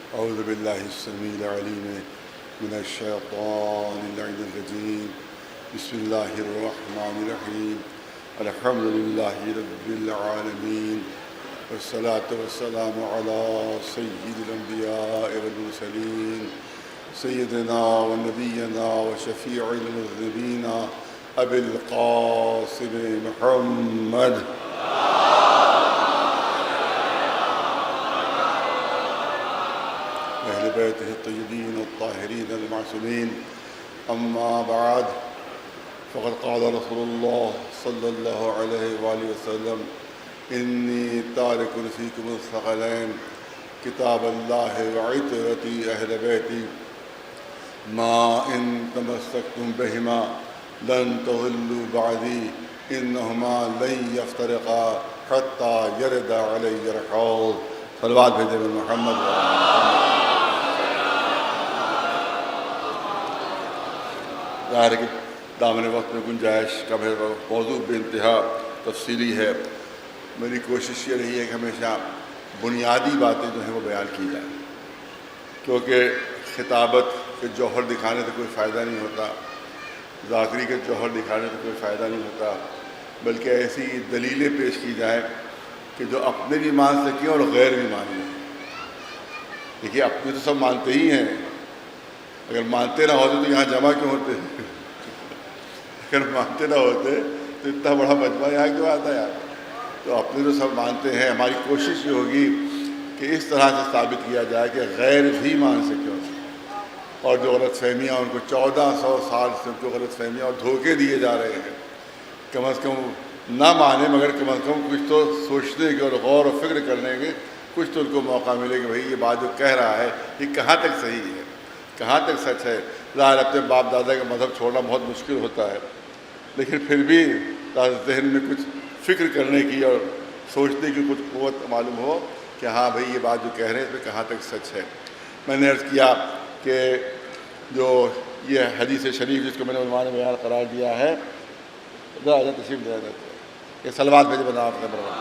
أعوذ بالله السميع العليم من الشيطان اللعين الرجيم. بسم الله الرحمن الرحيم. الحمد لله رب العالمين، والصلاة والسلام على سيد الأنبياء والمرسلين سيدنا ونبينا وشفيع المذنبين أبي القاسم محمد أهل بيته الطيبين الطاهرين المعصومين. أما بعد، فقد قال رسول الله صلى الله عليه وآله وسلم: إني تارك فيكم الثقلين كتاب الله وعترتي أهل بيتي ما إن تمسكتم بهما لن تضلوا بعدي إنهما لن يفترقا حتى يرد علي الحوض. صلوات بھیجے محمد. ظاہر ہے کہ دامن وقت میں گنجائش کا موضوع بے انتہا تفصیلی ہے. میری کوشش یہ رہی ہے کہ ہمیشہ بنیادی باتیں جو ہیں وہ بیان کی جائیں، کیونکہ خطابت کے جوہر دکھانے سے کوئی فائدہ نہیں ہوتا، ذاکری کے جوہر دکھانے سے کوئی فائدہ نہیں ہوتا، بلکہ ایسی دلیلیں پیش کی جائیں کہ جو اپنے بھی مان سکیں اور غیر بھی مان لیں. دیکھیے، اپنے تو سب مانتے ہی ہیں، اگر مانتے نہ ہوتے تو یہاں جمع کیوں ہوتے؟ اگر مانتے نہ ہوتے تو اتنا بڑا مجمع یہاں کیوں آتا ہے؟ تو اپنے تو سب مانتے ہیں. ہماری کوشش یہ ہوگی کہ اس طرح سے ثابت کیا جائے کہ غیر بھی مان سکے، اور جو غلط فہمیاں ان کو 1400 سال سے ان کو غلط فہمیاں اور دھوکے دیے جا رہے ہیں، کم از کم نہ مانیں، مگر کم از کم کچھ تو سوچنے کے اور غور و فکر کرنے کے کچھ تو ان کو موقع ملے کہ بھئی یہ بات جو کہہ رہا ہے یہ کہاں تک صحیح ہے، کہاں تک سچ ہے. ظاہر اپنے باپ دادا کا مذہب چھوڑنا بہت مشکل ہوتا ہے، لیکن پھر بھی ذہن میں کچھ فکر کرنے کی اور سوچنے کی کچھ قوت معلوم ہو کہ ہاں بھئی یہ بات جو کہہ رہے ہیں اس میں کہاں تک سچ ہے. میں نے عرض کیا کہ جو یہ حدیث شریف جس کو میں نے عنوان بیان قرار دیا ہے، تشریف دے دیتے کہ صلوات بھیجے بنا آپ نے برابر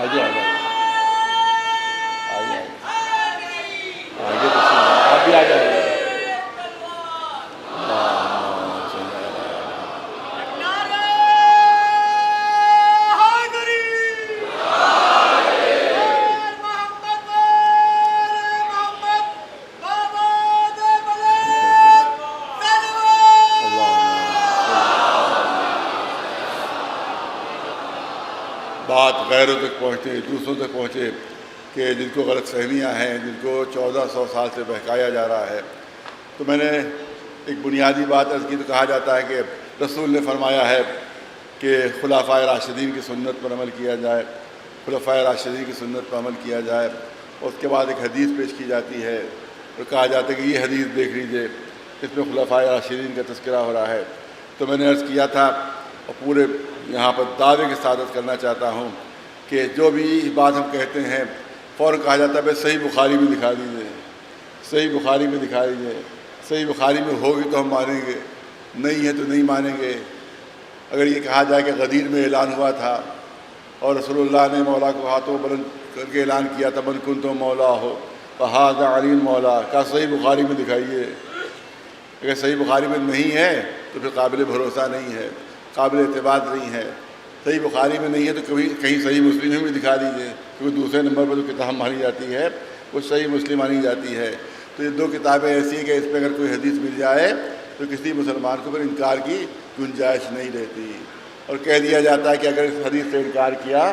آگے آگے آگے آپ بھی آ جائیں. بات غیروں تک پہنچے، دوسروں تک پہنچے کہ جن کو غلط فہمیاں ہیں، جن کو 1400 سال سے بہکایا جا رہا ہے. تو میں نے ایک بنیادی بات عرض کی، تو کہا جاتا ہے کہ رسول نے فرمایا ہے کہ خلفائے راشدین کی سنت پر عمل کیا جائے، خلفائے راشدین کی سنت پر عمل کیا جائے. اس کے بعد ایک حدیث پیش کی جاتی ہے اور کہا جاتا ہے کہ یہ حدیث دیکھ لیجیے، اس میں خلفائے راشدین کا تذکرہ ہو رہا ہے. تو میں نے عرض کیا تھا اور پورے یہاں پر دعوے کی سعادت کرنا چاہتا ہوں کہ جو بھی بات ہم کہتے ہیں فوراً کہا جاتا ہے بھائی صحیح بخاری میں دکھا دیجیے، صحیح بخاری میں دکھا دیجیے، صحیح بخاری میں ہوگی تو ہم مانیں گے، نہیں ہے تو نہیں مانیں گے. اگر یہ کہا جائے کہ غدیر میں اعلان ہوا تھا اور رسول اللہ نے مولا کو ہاتھوں بلند کر کے اعلان کیا تھا من کنتم مولا ہو فہذا علی مولا، کہا صحیح بخاری میں دکھائیے. اگر صحیح بخاری میں نہیں ہے تو پھر قابل بھروسہ نہیں ہے، قابل اعتماد نہیں ہے. صحیح بخاری میں نہیں ہے تو کہیں صحیح مسلم میں بھی دکھا دیجیے، کیونکہ دوسرے نمبر پر جو کتاب مانی جاتی ہے وہ صحیح مسلم مانی جاتی ہے. تو یہ دو کتابیں ایسی ہیں کہ اس پہ اگر کوئی حدیث مل جائے تو کسی مسلمان کو پھر انکار کی گنجائش نہیں رہتی، اور کہہ دیا جاتا ہے کہ اگر اس حدیث سے انکار کیا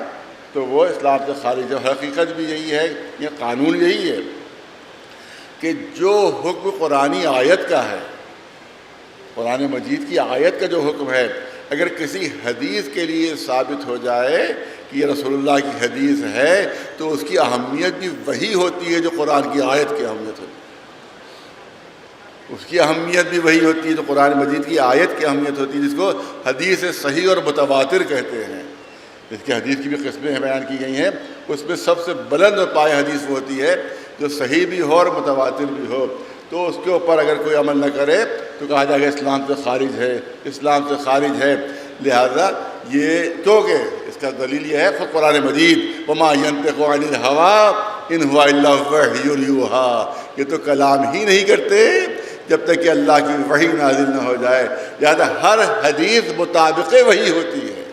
تو وہ اسلام سے خارج ہے. حقیقت بھی یہی ہے، یہ قانون یہی ہے کہ جو حکم قرآنی آیت کا ہے، قرآن مجید کی آیت کا جو حکم ہے، اگر کسی حدیث کے لیے ثابت ہو جائے کہ یہ رسول اللہ کی حدیث ہے تو اس کی اہمیت بھی وہی ہوتی ہے جو قرآن کی آیت کی اہمیت ہوتی ہے. اس کی اہمیت بھی وہی ہوتی ہے جو قرآن مجید کی آیت کی اہمیت ہوتی ہے، جس کو حدیث صحیح اور متواتر کہتے ہیں. اس کی حدیث کی بھی قسمیں بیان کی گئی ہیں، اس میں سب سے بلند اور پائے حدیث وہ ہوتی ہے جو صحیح بھی ہو اور متواتر بھی ہو. تو اس کے اوپر اگر کوئی عمل نہ کرے تو کہا جائے گا اسلام سے خارج ہے، اسلام سے خارج ہے. لہذا یہ کیونکہ اس کا دلیل یہ ہے خود قرآن مجید، وما ينطق عن الهوى ان هو الا وحی یوحی، یہ تو کلام ہی نہیں کرتے جب تک کہ اللہ کی وحی نازل نہ ہو جائے، لہذا ہر حدیث مطابق وحی ہوتی ہے۔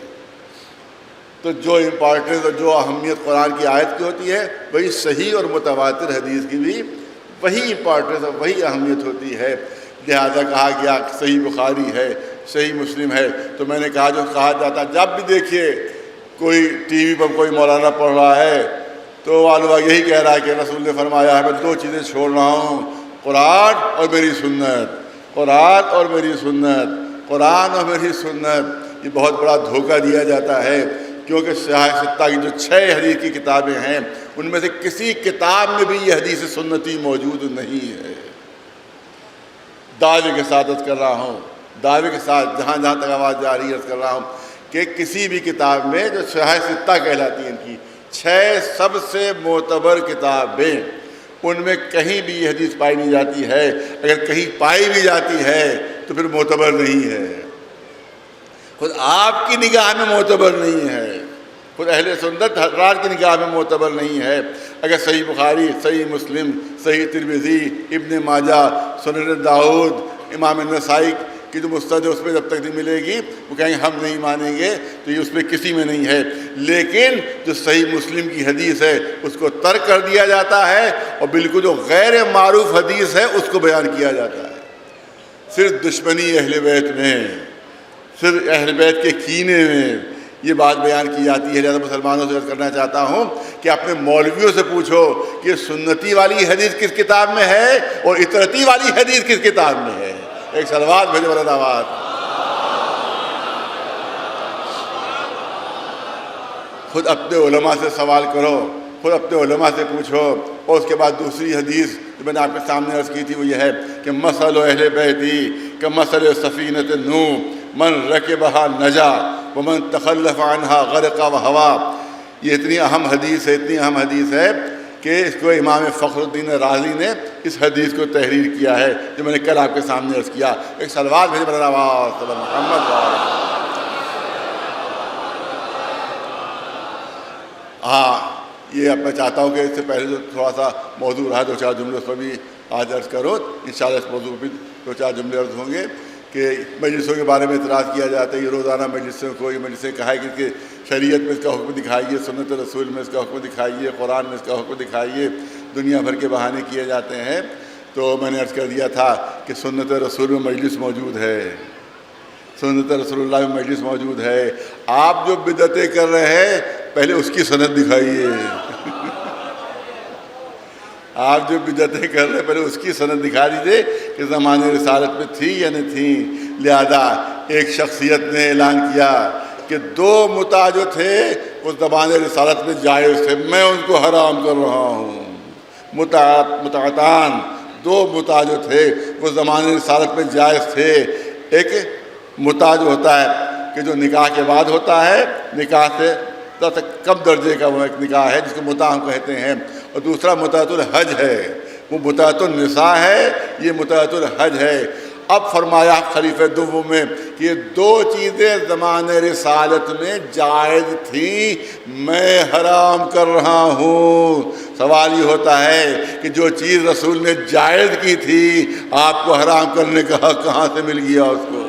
تو جو امپورٹنس اور جو اہمیت قرآن کی آیت کی ہوتی ہے، وہی صحیح اور متواتر حدیث کی بھی وہی امپورٹنس اور وہی اہمیت ہوتی ہے۔ لہذا کہا گیا صحیح بخاری ہے، صحیح مسلم ہے، تو میں نے کہا جو کہا جاتا جب بھی دیکھیے کوئی ٹی وی پر کوئی مولانا پڑھ رہا ہے تو والدہ یہی کہہ رہا ہے کہ رسول نے فرمایا ہے میں 2 چیزیں چھوڑ رہا ہوں، قرآن اور میری سنت، قرآن اور میری سنت، قرآن اور میری سنت۔ یہ بہت بڑا دھوکہ دیا جاتا ہے، کیونکہ صحیح ستہ کی جو 6 حدیث کی کتابیں ہیں ان میں سے کسی کتاب میں بھی یہ حدیث سنتی موجود نہیں ہے۔ دعوے کے ساتھ عرض کر رہا ہوں، دعوے کے ساتھ جہاں جہاں تک آواز جا رہی ہے عرض کر رہا ہوں کہ کسی بھی کتاب میں جو صحیح ستہ کہلاتی ہیں ان کی 6 سب سے معتبر کتابیں، ان میں کہیں بھی یہ حدیث پائی نہیں جاتی ہے، اگر کہیں پائی بھی جاتی ہے تو پھر معتبر نہیں ہے، خود آپ کی نگاہ میں معتبر نہیں ہے، خود اہل سنت حضرات کی نگاہ میں معتبر نہیں ہے۔ اگر صحیح بخاری، صحیح مسلم، صحیح ترمذی، ابن ماجہ، سنن داؤد، امام النسائی کی جو مستند ہے اس میں جب تک نہیں ملے گی وہ کہیں ہم نہیں مانیں گے، تو یہ اس میں کسی میں نہیں ہے۔ لیکن جو صحیح مسلم کی حدیث ہے اس کو ترک کر دیا جاتا ہے، اور بالکل جو غیر معروف حدیث ہے اس کو بیان کیا جاتا ہے، صرف دشمنی اہل بیت میں، صرف اہل بیت کے کینے میں یہ بات بیان کی جاتی ہے۔ لہذا مسلمانوں سے عرض کرنا چاہتا ہوں کہ اپنے مولویوں سے پوچھو کہ سنتی والی حدیث کس کتاب میں ہے اور اطرتی والی حدیث کس کتاب میں ہے۔ ایک صلوات بھیجو بلند آواز۔ خود اپنے علماء سے سوال کرو، خود اپنے علماء سے پوچھو، اور اس کے بعد دوسری حدیث جو میں نے آپ کے سامنے عرض کی تھی وہ یہ ہے کہ مثل اہل بیتی کمثل سفینۃ نوح من رکبہا نجا ومن تخلف عنہا غرق وہوا۔ یہ اتنی اہم حدیث ہے، اتنی اہم حدیث ہے کہ اس کو امام فخر الدین رازی نے اس حدیث کو تحریر کیا ہے جو میں نے کل آپ کے سامنے عرض کیا۔ ایک صلوات بھیجے بلند آواز صلی اللہ محمد وعلیہ۔ یہ اب میں چاہتا ہوں کہ اس سے پہلے جو تھوڑا سا موضوع رہا 2-4 جملے اس پر بھی آج عرض کرو، انشاءاللہ اس موضوع پر بھی 2-4 جملے عرض ہوں گے کہ مجلسوں کے بارے میں اعتراض کیا جاتا ہے، یہ روزانہ مجلسوں کو یہ مجلسیں کہا ہے کہ شریعت میں اس کا حکم دکھائیے، سنت رسول میں اس کا حکم دکھائیے، قرآن میں اس کا حکم دکھائیے، دنیا بھر کے بہانے کیے جاتے ہیں۔ تو میں نے عرض کر دیا تھا کہ سنت رسول میں مجلس موجود ہے، سنت رسول اللہ میں مجلس موجود ہے۔ آپ جو بدعتیں کر رہے ہیں پہلے اس کی سند دکھائیے، آپ جو بدعتیں کر رہے ہیں پہلے اس کی سند دکھا دیجیے کہ زمانے رسالت میں تھی یا نہیں تھی۔ لہذا ایک شخصیت نے اعلان کیا کہ 2 متع جو تھے وہ زمانے رسالت میں جائز تھے، میں ان کو حرام کر رہا ہوں۔ متعتان 2 متع جو تھے وہ زمانے رسالت میں جائز تھے۔ ایک متع جو ہوتا ہے کہ جو نکاح کے بعد ہوتا ہے، نکاح سے کم درجے کا وہ ایک نکاح ہے جس کو متع ہم کہتے ہیں، اور دوسرا متعۃ الحج ہے، وہ متعۃ النساء ہے، یہ متعۃ الحج ہے۔ اب فرمایا خلیفہ دوم میں کہ یہ 2 چیزیں زمانے رسالت میں جائز تھیں، میں حرام کر رہا ہوں۔ سوال یہ ہوتا ہے کہ جو چیز رسول نے جائز کی تھی آپ کو حرام کرنے کا حق کہاں سے مل گیا؟ اس کو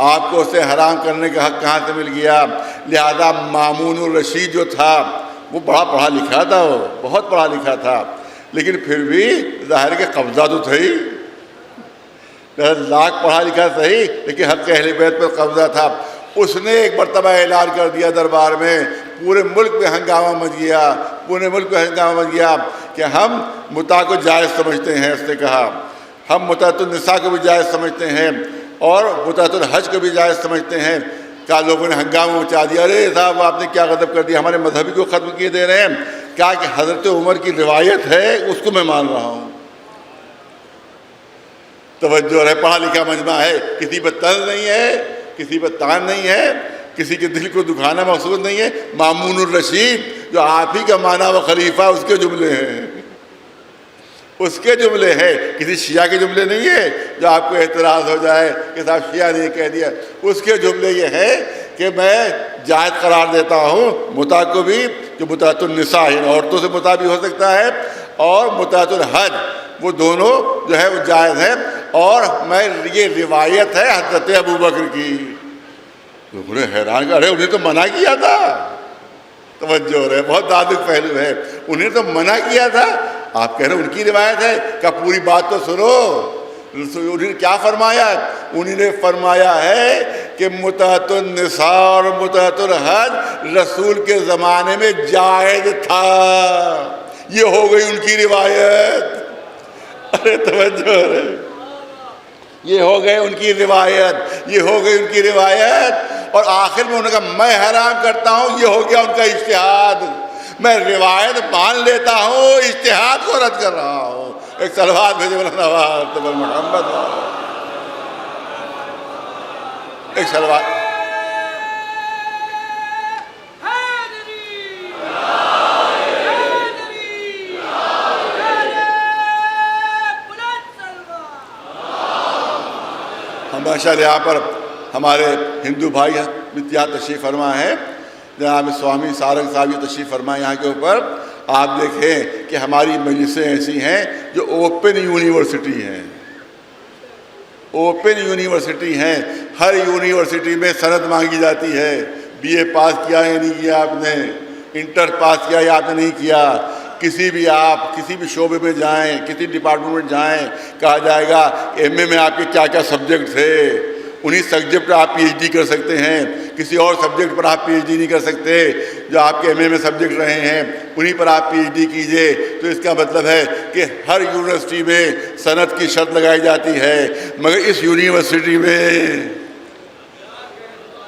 آپ کو اسے حرام کرنے کا حق کہاں سے مل گیا؟ لہذا مامون الرشید جو تھا وہ بڑا پڑھا لکھا تھا، وہ بہت پڑھا لکھا تھا، لیکن پھر بھی ظاہر کہ قبضہ تو تھا ہی، لاکھ پڑھا لکھا صحیح لیکن حق اہل بیت پر قبضہ تھا۔ اس نے ایک مرتبہ اعلان کر دیا دربار میں، پورے ملک میں ہنگامہ مچ گیا، پورے ملک میں ہنگامہ مچ گیا کہ ہم متع کو جائز سمجھتے ہیں۔ اس نے کہا ہم متعۃ النساء کو بھی جائز سمجھتے ہیں اور متعۃ الحج کو بھی جائز سمجھتے ہیں۔ کیا لوگوں نے ہنگامہ مچا دیا، ارے صاحب آپ نے کیا غضب کر دیا، ہمارے مذہبی کو ختم کیے دے رہے ہیں۔ کیا کہ حضرت عمر کی روایت ہے اس کو میں مان رہا ہوں۔ توجہ ہے، پڑھا لکھا مجمع ہے، کسی پر طنز نہیں ہے، کسی پر تان نہیں ہے، کسی کے دل کو دکھانا مقصود نہیں ہے۔ مامون الرشید جو آپ ہی کا مانا و خلیفہ اس کے جملے ہیں، اس کے جملے ہیں، کسی شیعہ کے جملے نہیں ہے جو آپ کو اعتراض ہو جائے کہ صاحب شیعہ نے کہہ دیا۔ اس کے جملے یہ ہے کہ میں جائز قرار دیتا ہوں متع کو بھی، جو متعۃ النساء عورتوں سے متع بھی ہو سکتا ہے، اور متعۃ الحج، وہ دونوں جو ہے وہ جائز ہے۔ اور میں یہ روایت ہے حضرت ابوبکر کی۔ انہیں حیران کر رہے، انہیں تو منع کیا تھا۔ توجہ ہو رہے، بہت نازک پہلو ہے، انہیں تو منع کیا تھا، آپ کہہ رہے ہیں ان کی روایت ہے، کیا پوری بات تو سنو۔ انہوں نے کیا فرمایا؟ انہوں نے فرمایا ہے کہ متعۃ النساء اور متعۃ الحج رسول کے زمانے میں جائز تھا۔ یہ ہو گئی ان کی روایت۔ ارے توجہ ہو رہے، یہ ہو گئے ان کی روایت، یہ ہو گئی ان کی روایت۔ اور آخر میں انہوں نے کہا میں حرام کرتا ہوں، یہ ہو گیا ان کا اجتہاد۔ میں روایت مان لیتا ہوں، اجتہاد کو رد کر رہا ہوں۔ ایک صلوات بھیجے محمد، ایک صلوات۔ ماشاء اللہ یہاں پر ہمارے ہندو بھائی یہاں تشریف فرما ہے، جناب سوامی سارنگ صاحب یہ تشریف فرما یہاں کے اوپر۔ آپ دیکھیں کہ ہماری مجلسیں ایسی ہیں جو اوپن یونیورسٹی ہیں، اوپن یونیورسٹی ہیں۔ ہر یونیورسٹی میں سند مانگی جاتی ہے، بی اے پاس کیا یا نہیں کیا آپ نے، انٹر پاس کیا یا آپ نے نہیں کیا۔ کسی بھی شعبے میں جائیں، کسی ڈپارٹمنٹ میں جائیں، کہا جائے گا ایم اے میں آپ کے کیا کیا سبجیکٹ تھے، انہی سبجیکٹ پر آپ پی ایچ ڈی کر سکتے ہیں، کسی اور سبجیکٹ پر آپ پی ایچ ڈی نہیں کر سکتے۔ جو آپ کے ایم اے میں سبجیکٹ رہے ہیں انہی پر آپ پی ایچ ڈی کیجئے۔ تو اس کا مطلب ہے کہ ہر یونیورسٹی میں سند کی شرط لگائی جاتی ہے، مگر اس یونیورسٹی میں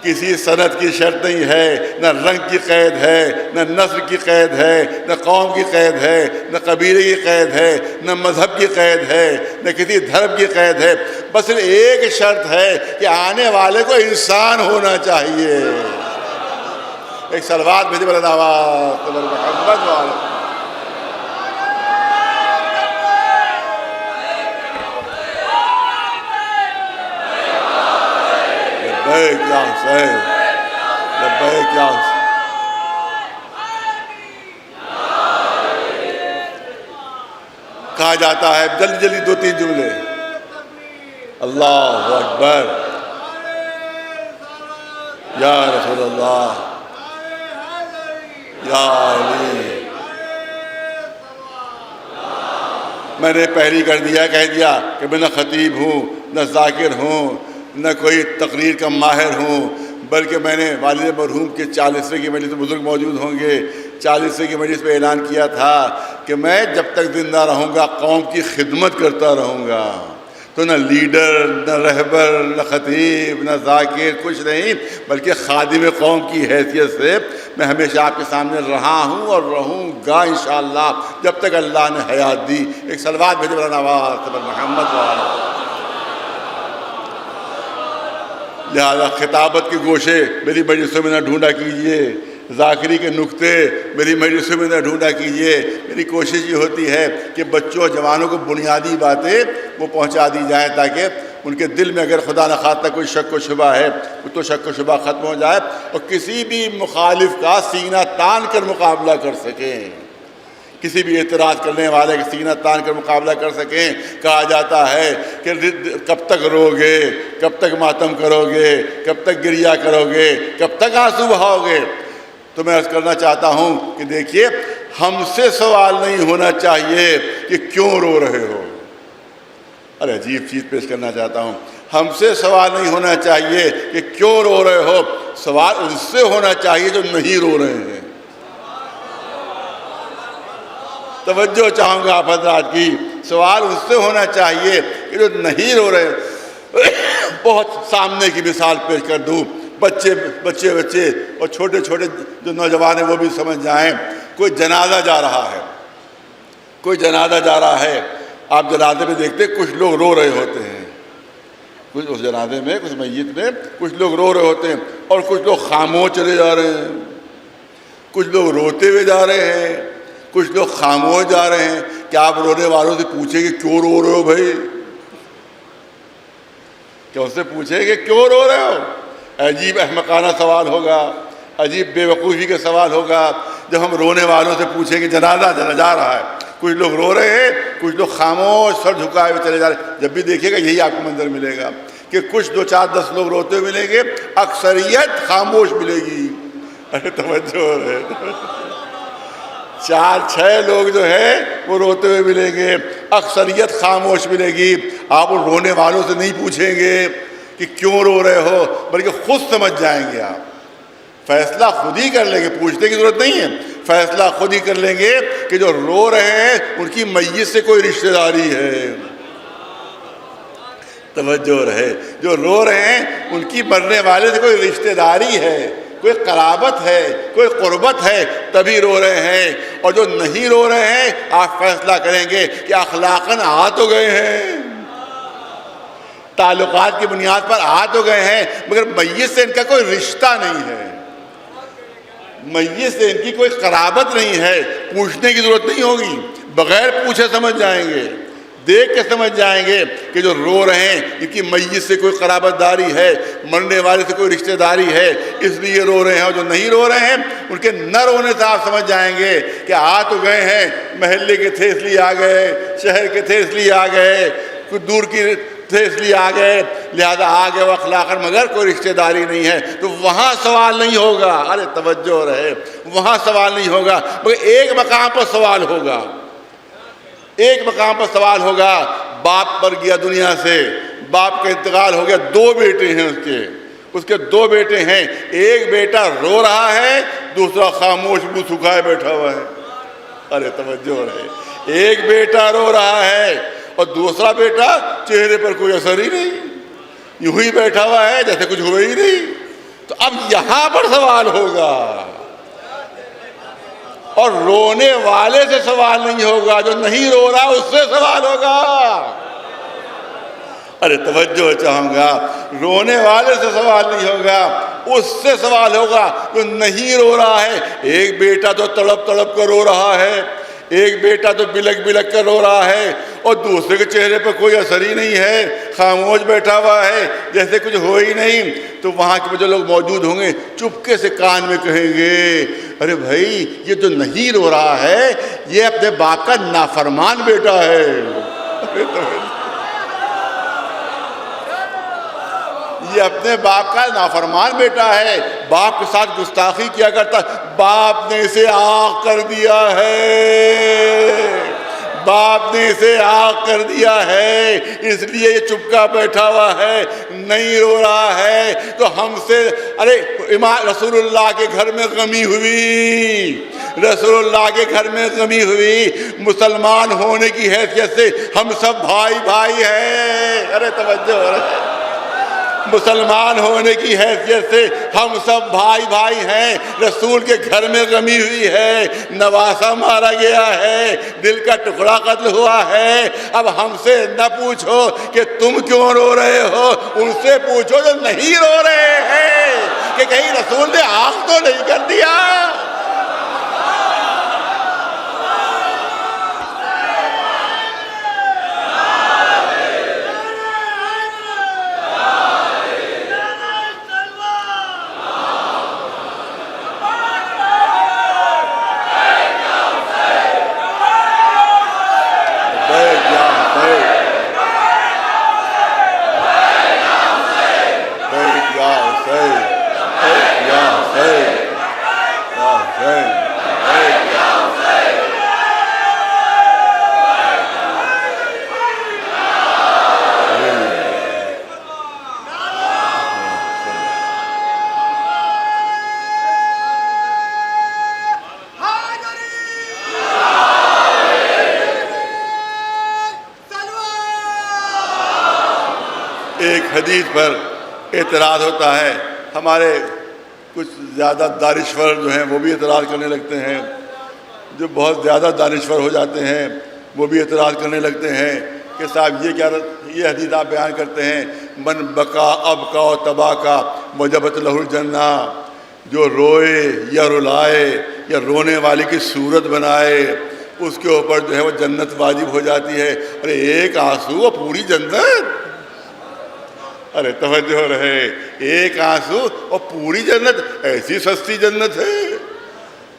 کسی سند کی شرط نہیں ہے، نہ رنگ کی قید ہے، نہ نسل کی قید ہے، نہ قوم کی قید ہے، نہ قبیلے کی قید ہے، نہ مذہب کی قید ہے، نہ کسی دھرم کی قید ہے۔ بس صرف ایک شرط ہے کہ آنے والے کو انسان ہونا چاہیے۔ ایک صلوات بھیجے محمد والے۔ لبیک یا حسین، لبیک یا حسین۔ کہا جاتا ہے جلدی جلدی دو تین جملے، اللہ اکبر، یا رسول اللہ، یا علی۔ میں نے پہلی کر دیا، کہہ دیا کہ میں نہ خطیب ہوں، نہ ذاکر ہوں، نہ کوئی تقریر کا ماہر ہوں، بلکہ میں نے والد مرحوم کے 40ویں کی مجلس میں بزرگ موجود ہوں گے، 40ویں کی مجلس میں اعلان کیا تھا کہ میں جب تک زندہ رہوں گا قوم کی خدمت کرتا رہوں گا۔ تو نہ لیڈر، نہ رہبر، نہ خطیب، نہ ذاکر، کچھ نہیں، بلکہ خادم قوم کی حیثیت سے میں ہمیشہ آپ کے سامنے رہا ہوں اور رہوں گا انشاءاللہ جب تک اللہ نے حیات دی۔ ایک صلوات بھیجے محمد والے۔ لہذا خطابت کے گوشے میری مجلسوں میں نہ ڈھونڈا کیجئے، ذاکری کے نکتے میری مجلسوں میں نہ ڈھونڈا کیجئے۔ میری کوشش یہ ہوتی ہے کہ بچوں اور جوانوں کو بنیادی باتیں وہ پہنچا دی جائیں، تاکہ ان کے دل میں اگر خدا نخواستہ کوئی شک و شبہ ہے تو شک و شبہ ختم ہو جائے، اور کسی بھی مخالف کا سینہ تان کر مقابلہ کر سکیں، کسی بھی اعتراض کرنے والے کا سینہ تان کر مقابلہ کر سکیں۔ کہا جاتا ہے کہ کب تک رو گے، کب تک ماتم کرو گے، کب تک گریہ کرو گے، کب تک آنسو بہاؤ گے۔ تو میں عرض کرنا چاہتا ہوں کہ دیکھیے، ہم سے سوال نہیں ہونا چاہیے کہ کیوں رو رہے ہو۔ ارے عجیب چیز پیش کرنا چاہتا ہوں، ہم سے سوال نہیں ہونا چاہیے کہ کیوں رو رہے ہو، سوال ان سے ہونا چاہیے جو نہیں رو رہے ہیں۔ توجہ چاہوں گا آپ حضرات کی، سوال اس سے ہونا چاہیے کہ جو نہیں رو رہے۔ بہت سامنے کی مثال پیش کر دوں، بچے اور چھوٹے جو نوجوان ہیں وہ بھی سمجھ جائیں۔ کوئی جنازہ جا رہا ہے، آپ جنازے میں دیکھتے کچھ لوگ رو رہے ہوتے ہیں، کچھ اس جنازے میں، کچھ میت میں کچھ لوگ رو رہے ہوتے ہیں، اور کچھ لوگ خاموش چلے جا رہے ہیں، کچھ لوگ روتے ہوئے جا رہے ہیں، کچھ لوگ خاموش جا رہے ہیں۔ کیا آپ رونے والوں سے پوچھیں کہ کیوں رو رہے ہو بھائی؟ کیا اس سے پوچھیں کہ کیوں رو رہے ہو؟ عجیب احمقانہ سوال ہوگا، عجیب بے وقوفی کا سوال ہوگا جب ہم رونے والوں سے پوچھیں کہ جنازہ جا رہا ہے، کچھ لوگ رو رہے ہیں، کچھ لوگ خاموش سر جھکائے ہوئے چلے جا رہے ہیں. جب بھی دیکھیے گا یہی آپ کو منظر ملے گا کہ کچھ 2 4 10 لوگ روتے ہوئے ملیں گے، اکثریت خاموش ملے گی. ارے توجہ ہے، 4 6 لوگ جو ہے وہ روتے ہوئے ملیں گے، اکثریت خاموش ملے گی. آپ ان رونے والوں سے نہیں پوچھیں گے کہ کیوں رو رہے ہو، بلکہ خود سمجھ جائیں گے. آپ فیصلہ خود ہی کر لیں گے، پوچھنے کی ضرورت نہیں ہے، فیصلہ خود ہی کر لیں گے کہ جو رو رہے ہیں ان کی میت سے کوئی رشتہ داری ہے. توجہ رہے، جو رو رہے ہیں ان کی مرنے والے سے کوئی رشتہ داری ہے، کوئی قرابت ہے، کوئی قربت ہے، تبھی رو رہے ہیں. اور جو نہیں رو رہے ہیں آپ فیصلہ کریں گے کہ اخلاقاً آ تو گئے ہیں، تعلقات کی بنیاد پر آ تو گئے ہیں، مگر میت سے ان کا کوئی رشتہ نہیں ہے، میت سے ان کی کوئی قرابت نہیں ہے. پوچھنے کی ضرورت نہیں ہوگی، بغیر پوچھے سمجھ جائیں گے، دیکھ کے سمجھ جائیں گے کہ جو رو رہے ہیں ان کی میت سے کوئی قرابت داری ہے، مرنے والے سے کوئی رشتہ داری ہے، اس لیے رو رہے ہیں. اور جو نہیں رو رہے ہیں ان کے نہ رونے سے آپ سمجھ جائیں گے کہ آ تو گئے ہیں، محلے کے تھے اس لیے آ گئے، شہر کے تھے اس لیے آ گئے، کچھ دور کی تھے اس لیے آ گئے، لہذا آ گئے وہ اخلاقاً، مگر کوئی رشتہ داری نہیں ہے. تو وہاں سوال نہیں ہوگا. ارے توجہ رہے، وہاں سوال نہیں ہوگا، مگر ایک مقام پر سوال ہوگا. ایک مقام پر سوال ہوگا. باپ مر گیا دنیا سے، باپ کا انتقال ہو گیا، 2 بیٹے ہیں اس کے 2 بیٹے ہیں. ایک بیٹا رو رہا ہے، دوسرا خاموش منہ سکھائے بیٹھا ہوا ہے. ارے توجہ رہے، ایک بیٹا رو رہا ہے اور دوسرا بیٹا چہرے پر کوئی اثر ہی نہیں، یوں ہی بیٹھا ہوا ہے جیسے کچھ ہوا ہی نہیں. تو اب یہاں پر سوال ہوگا، اور رونے والے سے سوال نہیں ہوگا، جو نہیں رو رہا اس سے سوال ہوگا. ارے توجہ چاہوں گا، رونے والے سے سوال نہیں ہوگا، اس سے سوال ہوگا جو نہیں رو رہا ہے. ایک بیٹا تو تڑپ تڑپ کر رو رہا ہے، ایک بیٹا تو بلک بلک کر رو رہا ہے، اور دوسرے کے چہرے پر کوئی اثر ہی نہیں ہے، خاموش بیٹھا ہوا ہے جیسے کچھ ہو ہی نہیں. تو وہاں کے جو لوگ موجود ہوں گے چپکے سے کان میں کہیں گے، ارے بھائی یہ جو نہیں رو رہا ہے یہ اپنے باپ کا نافرمان بیٹا ہے. یہ اپنے باپ کا نافرمان بیٹا ہے، باپ کے ساتھ گستاخی کیا کرتا، باپ نے اسے عاق کر دیا ہے، باپ نے اسے عاق کر دیا ہے، اس لیے یہ چپکا بیٹھا ہوا ہے، نہیں رو رہا ہے. تو ہم سے ارے امام رسول اللہ کے گھر میں غمی ہوئی، رسول اللہ کے گھر میں غمی ہوئی، مسلمان ہونے کی حیثیت سے ہم سب بھائی بھائی ہیں. ارے توجہ، مسلمان ہونے کی حیثیت سے ہم سب بھائی بھائی ہیں. رسول کے گھر میں غمی ہوئی ہے، نواسہ مارا گیا ہے، دل کا ٹکڑا قتل ہوا ہے. اب ہم سے نہ پوچھو کہ تم کیوں رو رہے ہو، ان سے پوچھو جو نہیں رو رہے ہیں کہ کہیں رسول نے عاق تو نہیں کر دیا. ایک حدیث پر اعتراض ہوتا ہے، ہمارے کچھ زیادہ دانشور جو ہیں وہ بھی اعتراض کرنے لگتے ہیں، جو بہت زیادہ دانشور ہو جاتے ہیں وہ بھی اعتراض کرنے لگتے ہیں کہ صاحب یہ حدیث آپ بیان کرتے ہیں، من بکا اب کا و تبا کا وجبت لہ الجنہ، جو روئے یا رلائے یا رونے والی کی صورت بنائے اس کے اوپر جو ہے وہ جنت واجب ہو جاتی ہے. ارے ایک آنسو وہ پوری جنت، ارے توجہ رہے، ایک آنسو اور پوری جنت، ایسی سستی جنت ہے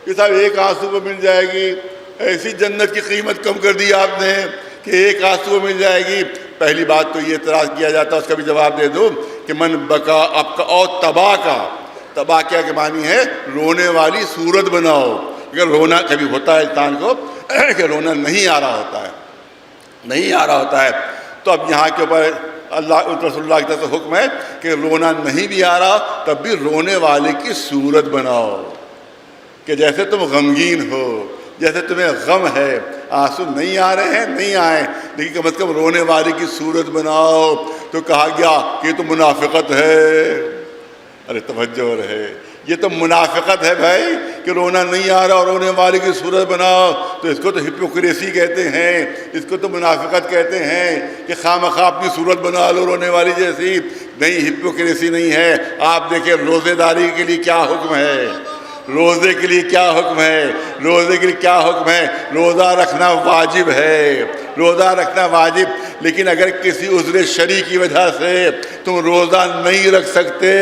کہ صاحب ایک آنسو پہ مل جائے گی، ایسی جنت کی قیمت کم کر دی آپ نے کہ ایک آنسو مل جائے گی۔ پہلی بات تو یہ اعتراض کیا جاتا ہے، اس کا بھی جواب دے دوں کہ من بکا اب کا اور تباہ کا، تباہ کیا کے معنی ہے رونے والی صورت بناؤ۔ اگر رونا کبھی ہوتا ہے انسان کو کہ رونا نہیں آ رہا ہوتا ہے، نہیں آ رہا ہوتا ہے، تو اب یہاں کے اوپر اللہ رسول اللہ کی طرف سے حکم ہے کہ رونا نہیں بھی آ رہا تب بھی رونے والے کی صورت بناؤ، کہ جیسے تم غمگین ہو، جیسے تمہیں غم ہے، آنسو نہیں آ رہے ہیں نہیں آئے لیکن کم از کم رونے والے کی صورت بناؤ۔ تو کہا گیا کہ یہ تو منافقت ہے۔ ارے توجہ رہے، یہ تو منافقت ہے بھائی کہ رونا نہیں آ رہا اور رونے والے کی صورت بناؤ، تو اس کو تو ہپوکریسی کہتے ہیں، اس کو تو منافقت کہتے ہیں کہ خواہ مخواہ اپنی صورت بنا لو رونے والی جیسی۔ نہیں، ہپوکریسی نہیں ہے۔ آپ دیکھیں روزے داری کے لیے کیا حکم ہے، روزے کے لیے کیا حکم ہے، روزے کے لیے کیا حکم ہے، روزہ رکھنا واجب ہے، روزہ رکھنا واجب۔ لیکن اگر کسی عذر شرعی کی وجہ سے تم روزہ نہیں رکھ سکتے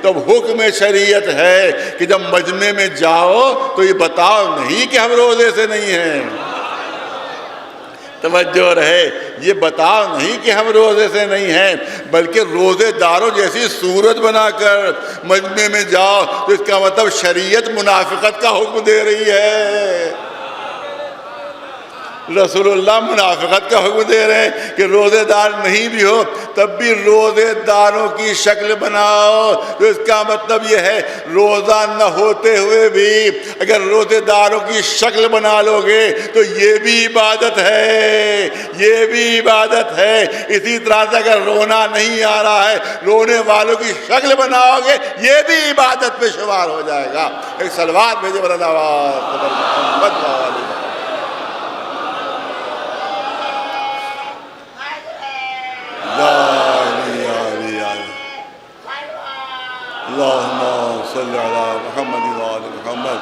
تو اب حکم شریعت ہے کہ جب مجمع میں جاؤ تو یہ بتاؤ نہیں کہ ہم روزے سے نہیں ہیں، توجہ رہے، یہ بتاؤ نہیں کہ ہم روزے سے نہیں ہیں، بلکہ روزے داروں جیسی صورت بنا کر مجمع میں جاؤ، تو اس کا مطلب شریعت منافقت کا حکم دے رہی ہے۔ رسول اللہ منافقت کا حکم دے رہے ہیں کہ روزے دار نہیں بھی ہو تب بھی روزے داروں کی شکل بناؤ۔ تو اس کا مطلب یہ ہے روزہ نہ ہوتے ہوئے بھی اگر روزے داروں کی شکل بنا لو گے تو یہ بھی عبادت ہے، یہ بھی عبادت ہے۔ اسی طرح سے اگر رونا نہیں آ رہا ہے رونے والوں کی شکل بناؤ گے یہ بھی عبادت میں شمار ہو جائے گا۔ ایک صلوات بھیجے مولانا محمد والی۔ اللہم صلی علی محمد وآل محمد۔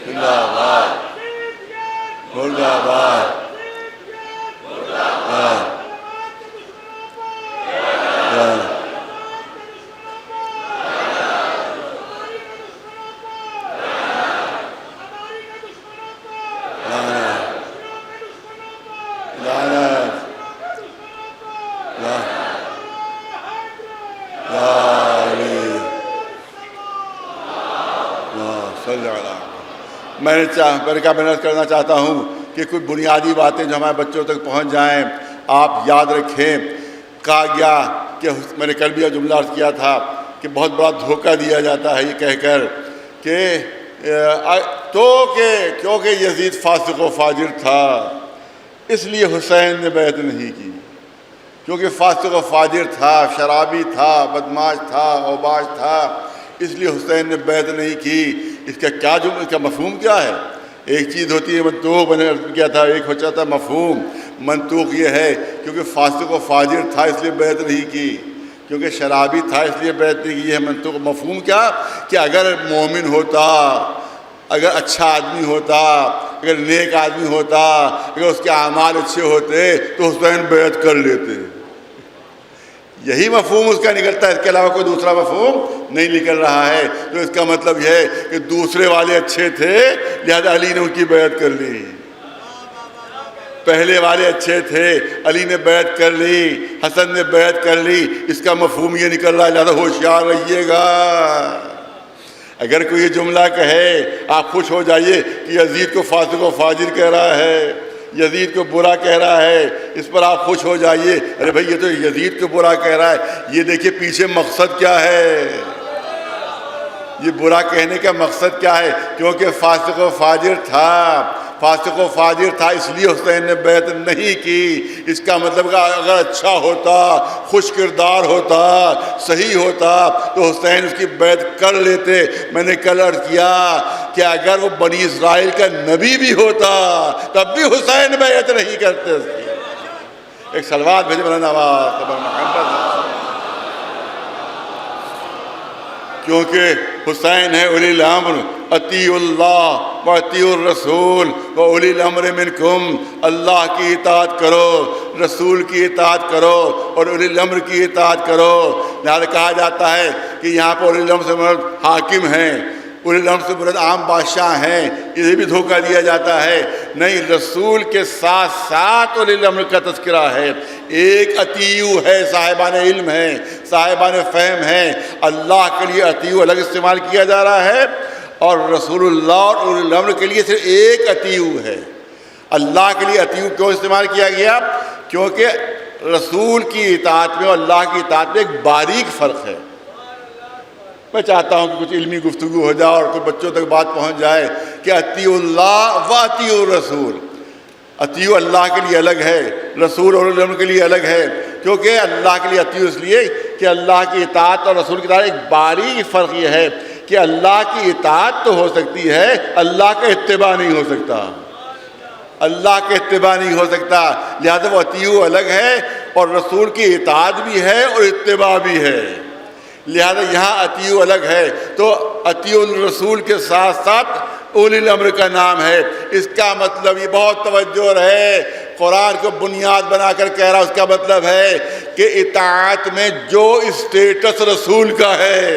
زندہ باد، مردہ باد، میں کیا محنت کرنا چاہتا ہوں کہ کچھ بنیادی باتیں جو ہمارے بچوں تک پہنچ جائیں آپ یاد رکھیں۔ کہا گیا کہ میں نے کل بھی یہ جملہ عرض کیا تھا کہ بہت بڑا دھوکہ دیا جاتا ہے یہ کہہ کر کہ کیونکہ یزید فاسق و فاجر تھا اس لیے حسین نے بیعت نہیں کی، کیونکہ فاسق و فاجر تھا، شرابی تھا، بدماش تھا، اوباش تھا، اس لیے حسین نے بیعت نہیں کی۔ اس کا کیا اس کا مفہوم کیا ہے؟ ایک چیز ہوتی ہے منطوق، میں نے عرض کیا تھا، ایک ہوتا تھا مفہوم۔ منطوق یہ ہے کیونکہ فاسق و فاجر تھا اس لیے بیعت نہیں کی، کیونکہ شرابی تھا اس لیے بیعت نہیں کی، یہ ہے منطوق۔ مفہوم کیا کہ اگر مومن ہوتا، اگر اچھا آدمی ہوتا، اگر نیک آدمی ہوتا، اگر اس کے اعمال اچھے ہوتے تو حسین بیعت کر لیتے۔ یہی مفہوم اس کا نکلتا ہے، اس کے علاوہ کوئی دوسرا مفہوم نہیں نکل رہا ہے۔ تو اس کا مطلب یہ ہے کہ دوسرے والے اچھے تھے لہذا علی نے ان کی بیعت کر لی، پہلے والے اچھے تھے علی نے بیعت کر لی، حسن نے بیعت کر لی۔ اس کا مفہوم یہ نکل رہا ہے، لہذا ہوشیار رہیے گا۔ اگر کوئی یہ جملہ کہے آپ خوش ہو جائیے کہ یزید کو فاسق و فاجر کہہ رہا ہے، یزید کو برا کہہ رہا ہے، اس پر آپ خوش ہو جائیے۔ ارے بھائی یہ تو یزید کو برا کہہ رہا ہے، یہ دیکھیے پیچھے مقصد کیا ہے، یہ برا کہنے کا مقصد کیا ہے؟ کیونکہ فاسق و فاجر تھا، فاسق و فاجر تھا اس لیے حسین نے بیعت نہیں کی۔ اس کا مطلب کہ اگر اچھا ہوتا، خوش کردار ہوتا، صحیح ہوتا تو حسین اس کی بیعت کر لیتے۔ میں نے کل عرض کیا کہ اگر وہ بنی اسرائیل کا نبی بھی ہوتا تب بھی حسین بیعت نہیں کرتے اس کی۔ ایک صلوات بھیجے مولانا محمد، کیونکہ حسین ہے اولی الامر، اطیعوا اللہ و اطیعوا الرسول و اولی الامر منکم، اللہ کی اطاعت کرو، رسول کی اطاعت کرو اور اولی الامر کی اطاعت کرو۔ لہذا کہا جاتا ہے کہ یہاں پر اولی الامر سے مراد حاکم ہیں، اولی الامر سے مراد عام بادشاہ ہیں، اسے بھی دھوکہ دیا جاتا ہے۔ نہیں، رسول کے ساتھ ساتھ اولی الامر کا تذکرہ ہے۔ ایک اطیعو ہے، صاحبان علم ہیں، صاحبان فہم ہیں۔ اللہ کے لیے اطیعو الگ استعمال کیا جا رہا ہے اور رسول اللہ اور اولی الامر کے لیے صرف ایک اطیعو ہے۔ اللہ کے لیے اطیعو کیوں استعمال کیا گیا؟ کیونکہ رسول کی اطاعت میں اور اللہ کی اطاعت میں ایک باریک فرق ہے۔ میں چاہتا ہوں کہ کچھ علمی گفتگو ہو جائے اور کچھ بچوں تک بات پہنچ جائے کہ اطیعوا اللہ و اطیعوا الرسول۔ اطیعوا اللہ کے لیے الگ ہے، رسول اور الامر کے لیے الگ ہے۔ کیونکہ اللہ کے لیے اطیعوا اس لیے کہ اللہ کی اطاعت اور رسول کی اطاعت ایک باریک فرق یہ ہے کہ اللہ کی اطاعت تو ہو سکتی ہے، اللہ کا اتباع نہیں ہو سکتا، اللہ کا اتباع نہیں ہو سکتا۔ لہذا وہ اطیعوا الگ ہے اور رسول کی اطاعت بھی ہے اور اتباع بھی ہے۔ لہذا یہاں اطیعوا الگ ہے، تو اطیعوا الرسول کے ساتھ ساتھ اولی الامر کا نام ہے۔ اس کا مطلب یہ بہت توجہ ہے، قرآن کو بنیاد بنا کر کہہ رہا، اس کا مطلب ہے کہ اطاعت میں جو اسٹیٹس رسول کا ہے،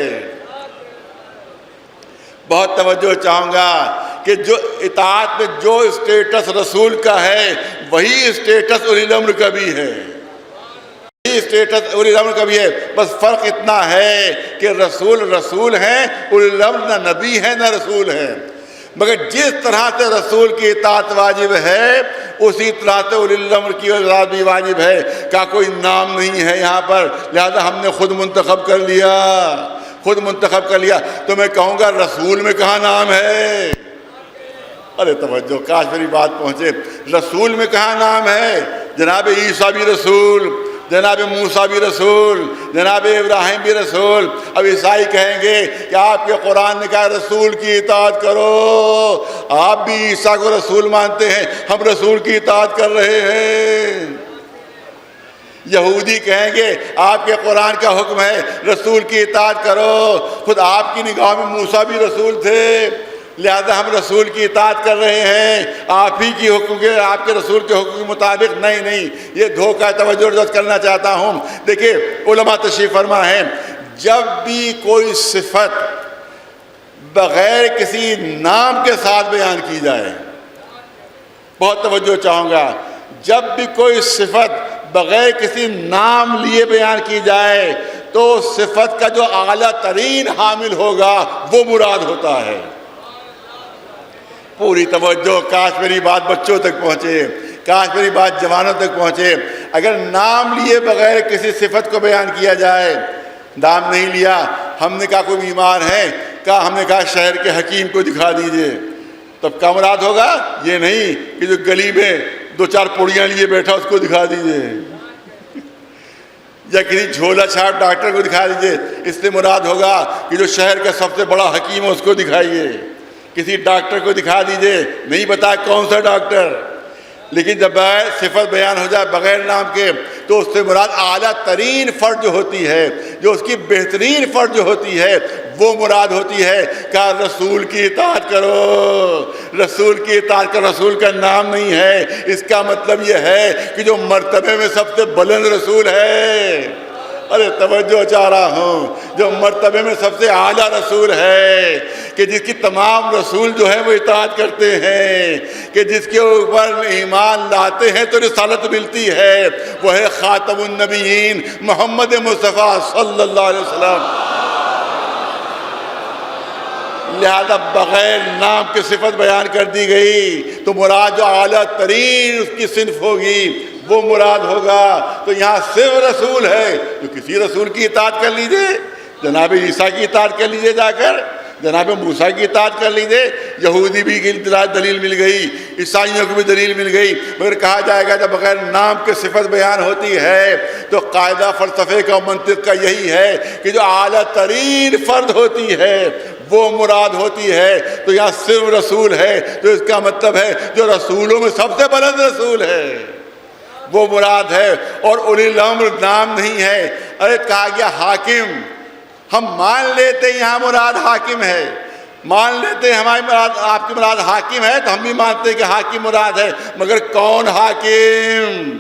بہت توجہ چاہوں گا کہ جو اطاعت میں جو اسٹیٹس رسول کا ہے وہی اسٹیٹس اولی الامر کا بھی ہے، اسٹیٹس اولی الامر کا بھی ہے۔ بس فرق اتنا ہے کہ رسول ہیں، اولی الامر نہ نبی ہیں نہ رسول ہیں، مگر جس طرح سے رسول کی اطاعت واجب ہے اسی طرح سے اولی الامر کی اطاعت بھی واجب ہے۔ کا کوئی نام نہیں ہے یہاں پر، لہذا ہم نے خود منتخب کر لیا، خود منتخب کر لیا۔ تو میں کہوں گا رسول میں کہاں نام ہے؟ ارے توجہ، کاش میری بات پہنچے۔ رسول میں کہاں نام ہے؟ جناب عیسیٰ بھی رسول، جناب موسیٰ بھی رسول، جناب ابراہیم بھی رسول۔ اب عیسائی کہیں گے کہ آپ کے قرآن نے کہا رسول کی اطاعت کرو، آپ بھی عیسیٰ کو رسول مانتے ہیں، ہم رسول کی اطاعت کر رہے ہیں۔ یہودی کہیں گے آپ کے قرآن کا حکم ہے رسول کی اطاعت کرو، خود آپ کی نگاہ میں موسیٰ بھی رسول تھے، لہذا ہم رسول کی اطاعت کر رہے ہیں، آپ ہی کی حکم کے، آپ کے رسول کے حکم کے مطابق۔ نہیں، یہ دھوکہ توجہ رد کرنا چاہتا ہوں۔ دیکھیں علماء تشریف فرما ہے، جب بھی کوئی صفت بغیر کسی نام کے ساتھ بیان کی جائے، بہت توجہ چاہوں گا، جب بھی کوئی صفت بغیر کسی نام لیے بیان کی جائے تو صفت کا جو اعلیٰ ترین حامل ہوگا وہ مراد ہوتا ہے۔ پوری توجہ، کاش میری بات بچوں تک پہنچے، کاش میری بات جوانوں تک پہنچے۔ اگر نام لیے بغیر کسی صفت کو بیان کیا جائے، نام نہیں لیا، ہم نے کہا کوئی بیمار ہے، ہم نے کہا شہر کے حکیم کو دکھا دیجئے، تب کیا مراد ہوگا؟ یہ نہیں کہ جو گلی میں دو چار پوڑیاں لیے بیٹھا اس کو دکھا دیجئے، یا کسی جھولا چھاپ ڈاکٹر کو دکھا دیجئے۔ اس سے مراد ہوگا کہ جو شہر کا سب سے بڑا حکیم ہے اس کو دکھائیے، کسی ڈاکٹر کو دکھا دیجئے، نہیں بتا کون سا ڈاکٹر۔ لیکن جب صفت بیان ہو جائے بغیر نام کے تو اس سے مراد اعلیٰ ترین فرد جو ہوتی ہے، جو اس کی بہترین فرد جو ہوتی ہے وہ مراد ہوتی ہے۔ کہا رسول کی اطاعت کرو، رسول کی اطاعت کرو، رسول کا نام نہیں ہے، اس کا مطلب یہ ہے کہ جو مرتبے میں سب سے بلند رسول ہے، ارے توجہ چاہ رہا ہوں، جو مرتبے میں سب سے اعلیٰ رسول ہے، کہ جس کی تمام رسول جو ہے وہ اطاعت کرتے ہیں، کہ جس کے اوپر ایمان لاتے ہیں تو رسالت ملتی ہے، وہ ہے خاتم النبیین محمد مصطفیٰ صلی اللہ علیہ وسلم۔ لہذا بغیر نام کی صفت بیان کر دی گئی تو مراد جو اعلیٰ ترین اس کی صنف ہوگی وہ مراد ہوگا۔ تو یہاں صرف رسول ہے، تو کسی رسول کی اطاعت کر لیجئے، جناب عیسیٰ کی اطاعت کر لیجئے، جا کر جناب موسیٰ کی اطاعت کر لیجئے۔ یہودی بھی دلیل مل گئی، عیسائیوں کو بھی دلیل مل گئی، مگر کہا جائے گا جب بغیر نام کے صفت بیان ہوتی ہے تو قاعدہ فلسفے کا منطق کا یہی ہے کہ جو اعلیٰ ترین فرد ہوتی ہے وہ مراد ہوتی ہے۔ تو یہاں صرف رسول ہے تو اس کا مطلب ہے جو رسولوں میں سب سے بلند رسول ہے وہ مراد ہے، اور اولی الامر نام نہیں ہے۔ ارے کہا گیا حاکم، ہم مان لیتے یہاں مراد حاکم ہے، مان لیتے ہماری مراد، آپ کی مراد حاکم ہے تو ہم بھی مانتے کہ حاکم مراد ہے، مگر کون حاکم؟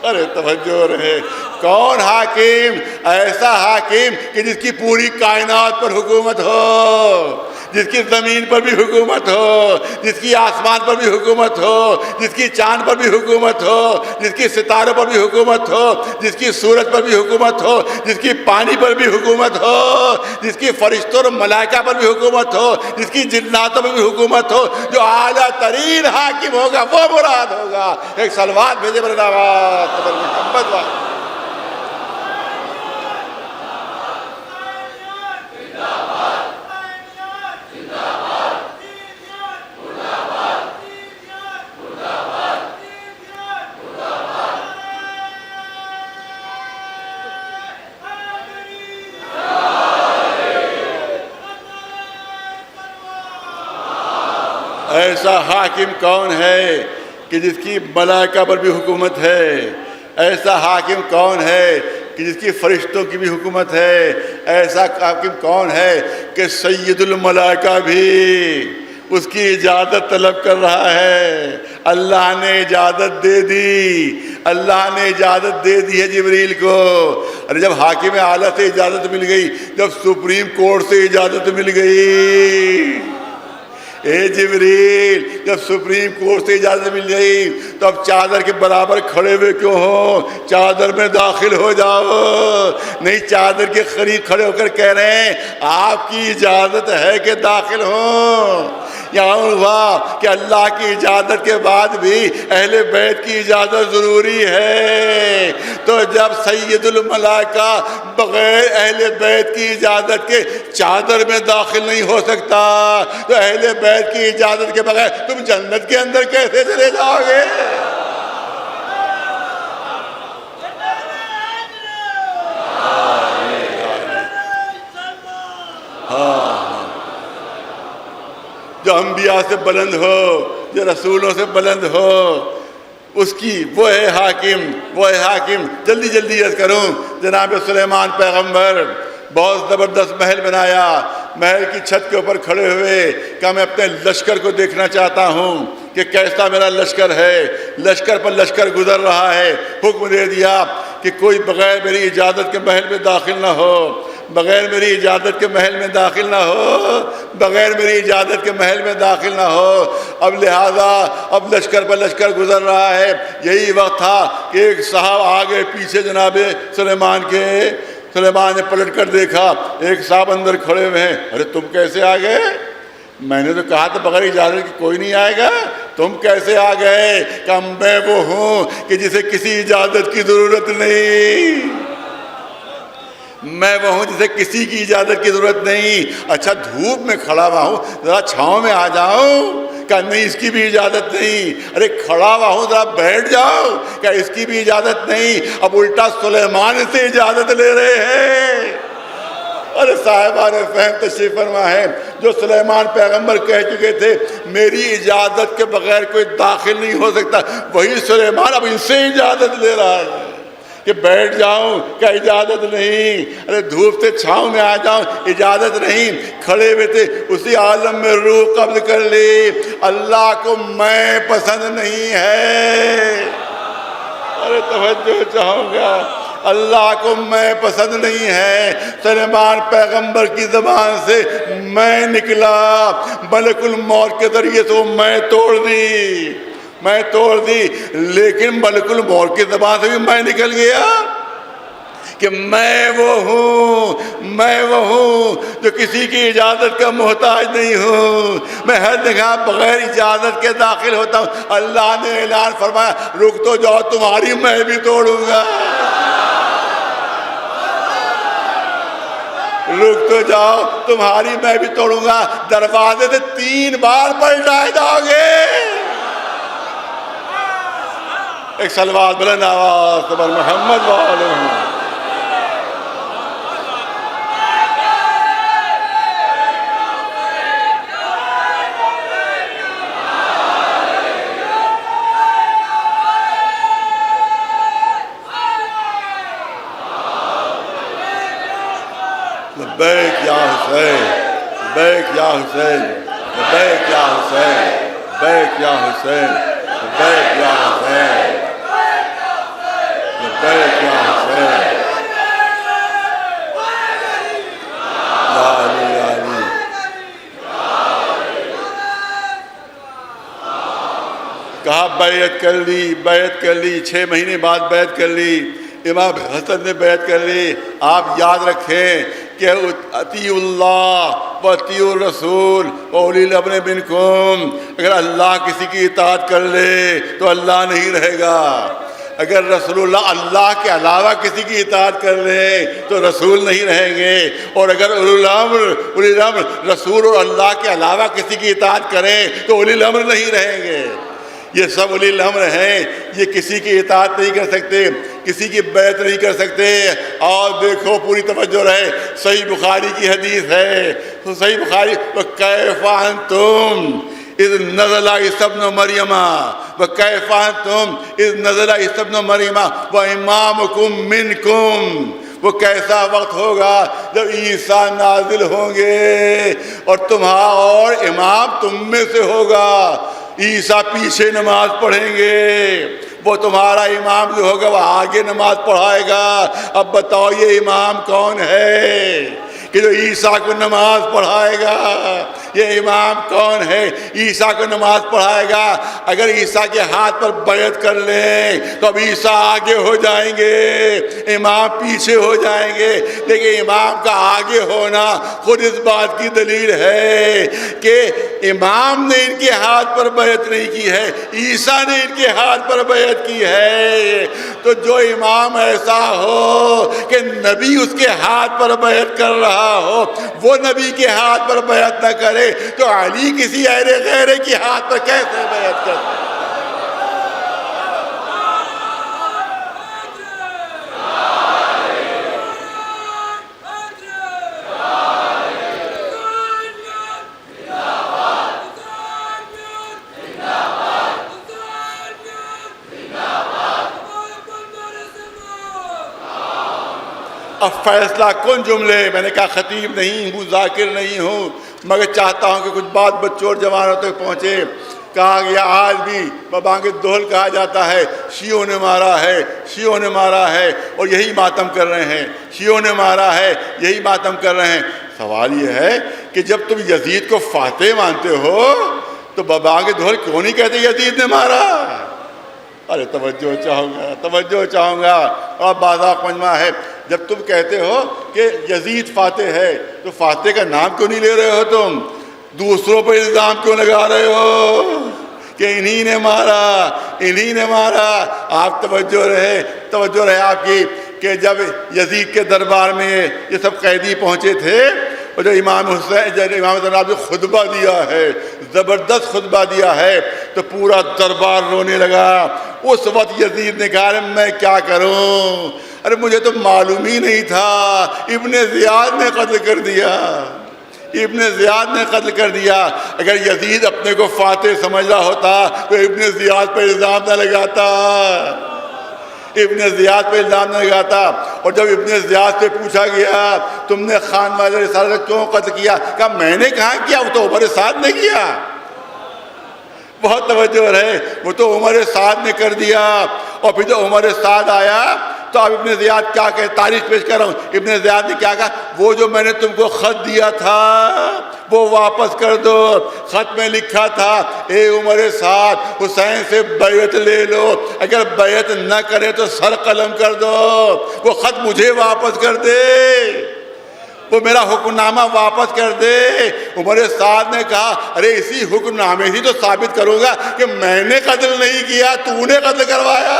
ارے توجہ رہے، کون حاکم؟ ایسا حاکم کہ جس کی پوری کائنات پر حکومت ہو، جس کی زمین پر بھی حکومت ہو، جس کی آسمان پر بھی حکومت ہو، جس کی چاند پر بھی حکومت ہو، جس کی ستاروں پر بھی حکومت ہو، جس کی سورج پر بھی حکومت ہو، جس کی پانی پر بھی حکومت ہو، جس کی فرشتوں اور ملائکہ پر بھی حکومت ہو، جس کی جناتوں پر بھی حکومت ہو، جو اعلیٰ ترین حاکم ہوگا وہ مراد ہوگا۔ ایک صلوات بھیجے بڑے دعوات محبت والا۔ ایسا حاکم کون ہے کہ جس کی ملائکہ پر بھی حکومت ہے؟ ایسا حاکم کون ہے کہ جس کی فرشتوں کی بھی حکومت ہے؟ ایسا حاکم کون ہے کہ سید الملائکہ بھی اس کی اجازت طلب کر رہا ہے؟ اللہ نے اجازت دے دی، اللہ نے اجازت دے دی ہے جبریل کو۔ ارے جب حاکم اعلیٰ سے اجازت مل گئی، جب سپریم کورٹ سے اجازت مل گئی، اے جبریل جب سپریم کورٹ سے اجازت مل گئی تو اب چادر کے برابر کھڑے ہوئے کیوں ہو؟ چادر میں داخل ہو جاؤ۔ نہیں، چادر کے قریب کھڑے ہو کر کہہ رہے ہیں آپ کی اجازت ہے کہ داخل ہوں۔ یہاں ہوا کہ اللہ کی اجازت کے بعد بھی اہل بیت کی اجازت ضروری ہے۔ تو جب سید الملائکہ بغیر اہل بیت کی اجازت کے چادر میں داخل نہیں ہو سکتا، تو اہل بیت کی اجازت کے بغیر تم جنت کے اندر کیسے چلے جاؤ گے؟ جو انبیاء سے بلند ہو، جو رسولوں سے بلند ہو، اس کی وہ ہے حاکم، وہ ہے حاکم۔ جلدی جلدی عرض کروں، جناب سلیمان پیغمبر بہت زبردست محل بنایا، محل کی چھت کے اوپر کھڑے ہوئے کہ میں اپنے لشکر کو دیکھنا چاہتا ہوں کہ کیسا میرا لشکر ہے۔ لشکر پر لشکر گزر رہا ہے، حکم دے دیا کہ کوئی بغیر میری اجازت کے محل میں داخل نہ ہو، بغیر میری اجازت کے محل میں داخل نہ ہو، بغیر میری اجازت کے محل میں داخل نہ ہو۔ اب لہذا اب لشکر پر لشکر گزر رہا ہے۔ یہی وقت تھا کہ ایک صاحب آگے پیچھے جناب سلیمان کے، سلیمان نے پلٹ کر دیکھا، ایک صاحب اندر کھڑے ہوئے ہیں۔ ارے تم کیسے آ گئے؟ میں نے تو کہا تھا بغیر اجازت کی کوئی نہیں آئے گا، تم کیسے آ گئے؟ کہ میں وہ ہوں کہ جسے کسی اجازت کی ضرورت نہیں، میں وہ ہوں جسے کسی کی اجازت کی ضرورت نہیں۔ اچھا دھوپ میں کھڑا ہوا ہوں، ذرا چھاؤں میں آ جاؤں؟ کہ نہیں اس کی بھی اجازت نہیں۔ ارے کھڑا ہوا ہوں ذرا بیٹھ جاؤ؟ کہ اس کی بھی اجازت نہیں۔ اب الٹا سلیمان سے اجازت لے رہے ہیں۔ ارے صاحبان فہم تشریف فرما ہے، جو سلیمان پیغمبر کہہ چکے تھے میری اجازت کے بغیر کوئی داخل نہیں ہو سکتا، وہی سلیمان اب ان سے اجازت لے رہا ہے کہ بیٹھ جاؤں؟ کیا اجازت نہیں؟ ارے دھوپ سے چھاؤں میں آ جاؤں؟ اجازت نہیں۔ کھڑے ہوئے تھے، اسی عالم میں روح قبض کر لی۔ اللہ کو میں پسند نہیں ہے۔ ارے توجہ چاہوں گا، اللہ کو میں پسند نہیں ہے۔ سلیمان پیغمبر کی زبان سے میں نکلا، ملک الموت کے ذریعے سے وہ میں توڑ دی، میں توڑ دی، لیکن ملک الموت کی زبان سے بھی میں نکل گیا کہ میں وہ ہوں، میں وہ ہوں جو کسی کی اجازت کا محتاج نہیں ہوں، میں ہر جگہ بغیر اجازت کے داخل ہوتا ہوں۔ اللہ نے اعلان فرمایا رک تو جاؤ، تمہاری میں بھی توڑوں گا، رک تو جاؤ، تمہاری میں بھی توڑوں گا۔ دروازے سے 3 بار پلٹائے جاؤ گے۔ ایک صلوات بلند آواز پر محمد وآلہ۔ لبیک یا حسین، لبیک یا حسین، لبیک یا حسین، لبیک یا حسین، لبیک یا حسین۔ بیت یا حسین، یا علی یا علی۔ کہا بیعت کر لی، بیعت کر لی، 6 مہینے بعد بیعت کر لی، امام حسن نے بیعت کر لی۔ آپ یاد رکھیں کہ اطیعوا اللہ و اطیعوا الرسول و اولی الامر منکم، اگر اللہ کسی کی اطاعت کر لے تو اللہ نہیں رہے گا، اگر رسول اللہ کے علاوہ کسی کی اطاعت کر لیں تو رسول نہیں رہیں گے، اور اگر اولی الامر رسول اور اللہ کے علاوہ کسی کی اطاعت کریں تو اولی الامر نہیں رہیں گے۔ یہ سب اولی الامر ہیں، یہ کسی کی اطاعت نہیں کر سکتے، کسی کی بیعت نہیں کر سکتے۔ اور دیکھو پوری توجہ رہے، صحیح بخاری کی حدیث ہے، صحیح بخاری، وَكَيْفَ أَنْتُمْ اذ نزل عیسی ابن مریم وَكَيْفَ أَنْتُمْ اذ نزل عیسی ابن مریم وَإِمَامُكُمْ مِنْكُمْ، وہ کیسا وقت ہوگا جب عیسیٰ نازل ہوں گے اور امام تم میں سے ہوگا۔ عیسیٰ پیچھے نماز پڑھیں گے، وہ تمہارا امام جو ہوگا وہ آگے نماز پڑھائے گا۔ اب بتاؤ یہ امام کون ہے کہ جو عیسیٰ کو نماز پڑھائے گا؟ یہ امام کون ہے عیسیٰ کو نماز پڑھائے گا؟ اگر عیسیٰ کے ہاتھ پر بیعت کر لیں تو اب عیسیٰ آگے ہو جائیں گے، امام پیچھے ہو جائیں گے، لیکن امام کا آگے ہونا خود اس بات کی دلیل ہے کہ امام نے ان کے ہاتھ پر بیعت نہیں کی ہے، عیسیٰ نے ان کے ہاتھ پر بیعت کی ہے۔ تو جو امام ایسا ہو کہ نبی اس کے ہاتھ پر بیعت کر رہا ہو، وہ نبی کے ہاتھ پر بیعت نہ کرے تو علی کسی غیرے کے ہاتھ پر کیسے بیعت کرتے؟ اب فیصلہ کن جملے، میں نے کہا خطیب نہیں ہوں، ذاکر نہیں ہوں، مگر چاہتا ہوں کہ کچھ بات بچوں اور جوانوں تک پہنچے۔ کہا گیا آج بھی ببانگ دہل کہا جاتا ہے، شیعوں نے مارا ہے، شیعوں نے مارا ہے اور یہی ماتم کر رہے ہیں، شیعوں نے مارا ہے یہی ماتم کر رہے ہیں۔ سوال یہ ہے کہ جب تم یزید کو فاتح مانتے ہو تو ببانگ دہل کیوں نہیں کہتے یزید نے مارا؟ ارے توجہ چاہوں گا اور بازاق مجمع ہے، جب تم کہتے ہو کہ یزید فاتح ہے تو فاتح کا نام کیوں نہیں لے رہے ہو؟ تم دوسروں پر الزام کیوں لگا رہے ہو کہ انہی نے مارا، انہی نے مارا؟ آپ توجہ رہے آپ کی کہ جب یزید کے دربار میں یہ سب قیدی پہنچے تھے اور جو امام حسین نے خطبہ دیا ہے، زبردست خطبہ دیا ہے، تو پورا دربار رونے لگا۔ اس وقت یزید نے کہا میں کیا کروں، ارے مجھے تو معلوم ہی نہیں تھا، ابن زیاد نے قتل کر دیا، ابن زیاد نے قتل کر دیا۔ اگر یزید اپنے کو فاتح سمجھ رہا ہوتا تو ابن زیاد پر الزام نہ لگاتا، ابن زیاد پہ الزام نہ لگاتا۔ اور جب ابن زیاد سے پوچھا گیا تم نے خان والے رسالہ کیوں قتل کیا، کہا میں نے کہاں کیا، وہ تو عمر سعد نے کیا۔ بہت توجہ رہے، وہ تو عمر سعد نے کر دیا۔ اور پھر جب عمر سعد آیا تو اب ابن زیاد کیا کہ تاریخ پیش کر رہا ہوں، ابن زیاد نے کیا کہا، وہ جو میں نے تم کو خط دیا تھا وہ واپس کر دو۔ خط میں لکھا تھا اے عمر سعد حسین سے بیعت لے لو، اگر بیعت نہ کرے تو سر قلم کر دو۔ وہ خط مجھے واپس کر دے، وہ میرا حکم نامہ واپس کر دے۔ عمر سعد نے کہا ارے اسی حکم نامے ہی تو ثابت کروں گا کہ میں نے قتل نہیں کیا، تو نے قتل کروایا۔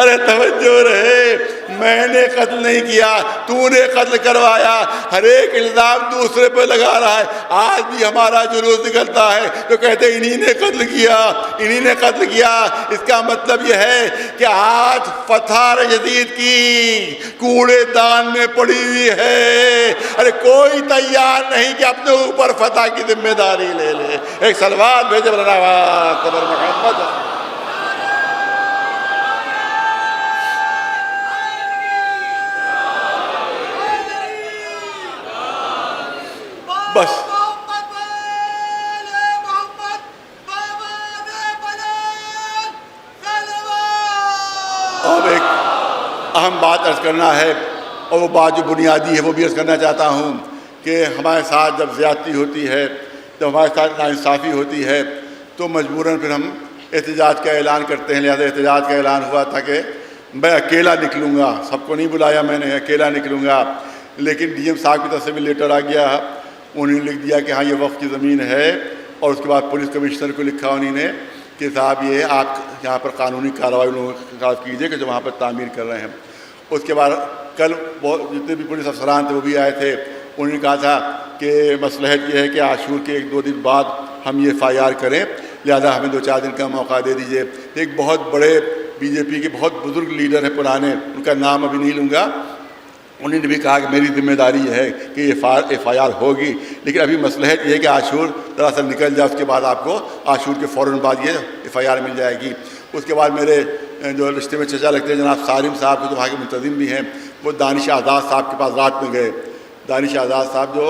ارے توجہ رہے، میں نے قتل نہیں کیا، تو نے قتل کروایا۔ ہر ایک الزام دوسرے پہ لگا رہا ہے۔ آج بھی ہمارا جلوس نکلتا ہے تو کہتے ہیں انہی نے قتل کیا، انہی نے قتل کیا۔ اس کا مطلب یہ ہے کہ آج فتح یزید کی کوڑے دان میں پڑی ہوئی ہے۔ ارے کوئی تیار نہیں کہ اپنے اوپر فتح کی ذمہ داری لے لے۔ ایک صلوات بھیجے محمد۔ بس اہم بات عرض کرنا ہے، اور وہ بات جو بنیادی ہے وہ بھی عرض کرنا چاہتا ہوں کہ ہمارے ساتھ جب زیادتی ہوتی ہے، جب ہمارے ساتھ ناانصافی ہوتی ہے، تو مجبوراً پھر ہم احتجاج کا اعلان کرتے ہیں۔ لہذا احتجاج کا اعلان ہوا تھا کہ میں اکیلا نکلوں گا، سب کو نہیں بلایا میں نے، اکیلا نکلوں گا۔ لیکن ڈی ایم صاحب کی طرف سے بھی لیٹر آ گیا، انہوں نے لکھ دیا کہ ہاں یہ وقف کی زمین ہے، اور اس کے بعد پولیس کمشنر کو لکھا انہوں نے کہ صاحب یہ آپ یہاں پر قانونی کارروائی لوگوں کے خلاف کیجیے کہ جو وہاں پر تعمیر کر رہے ہیں۔ اس کے بعد کل جتنے بھی پولیس افسران تھے وہ بھی آئے تھے، انہوں نے کہا تھا کہ مصلحت یہ ہے کہ عاشور کے 1-2 دن بعد ہم یہ FIR کریں، لہذا ہمیں 2-4 دن کا موقع دے دیجیے۔ ایک بہت بڑے BJP کے بہت بزرگ لیڈر ہیں پرانے، ان کا نام ابھی نہیں لوں گا، انہوں نے بھی کہا کہ میری ذمہ داری ہے کہ یہ FIR ہوگی، لیکن ابھی مصلحت یہ ہے کہ عاشور دراصل نکل جائے، اس کے بعد آپ کو عاشور کے فوراً بعد یہ FIR مل جائے گی۔ اس کے بعد میرے جو رشتے میں چچا لگتے ہیں جناب صارم صاحب جو وہاں کے منتظم بھی ہیں، وہ دانش آزاد صاحب کے پاس رات میں گئے۔ دانش آزاد صاحب جو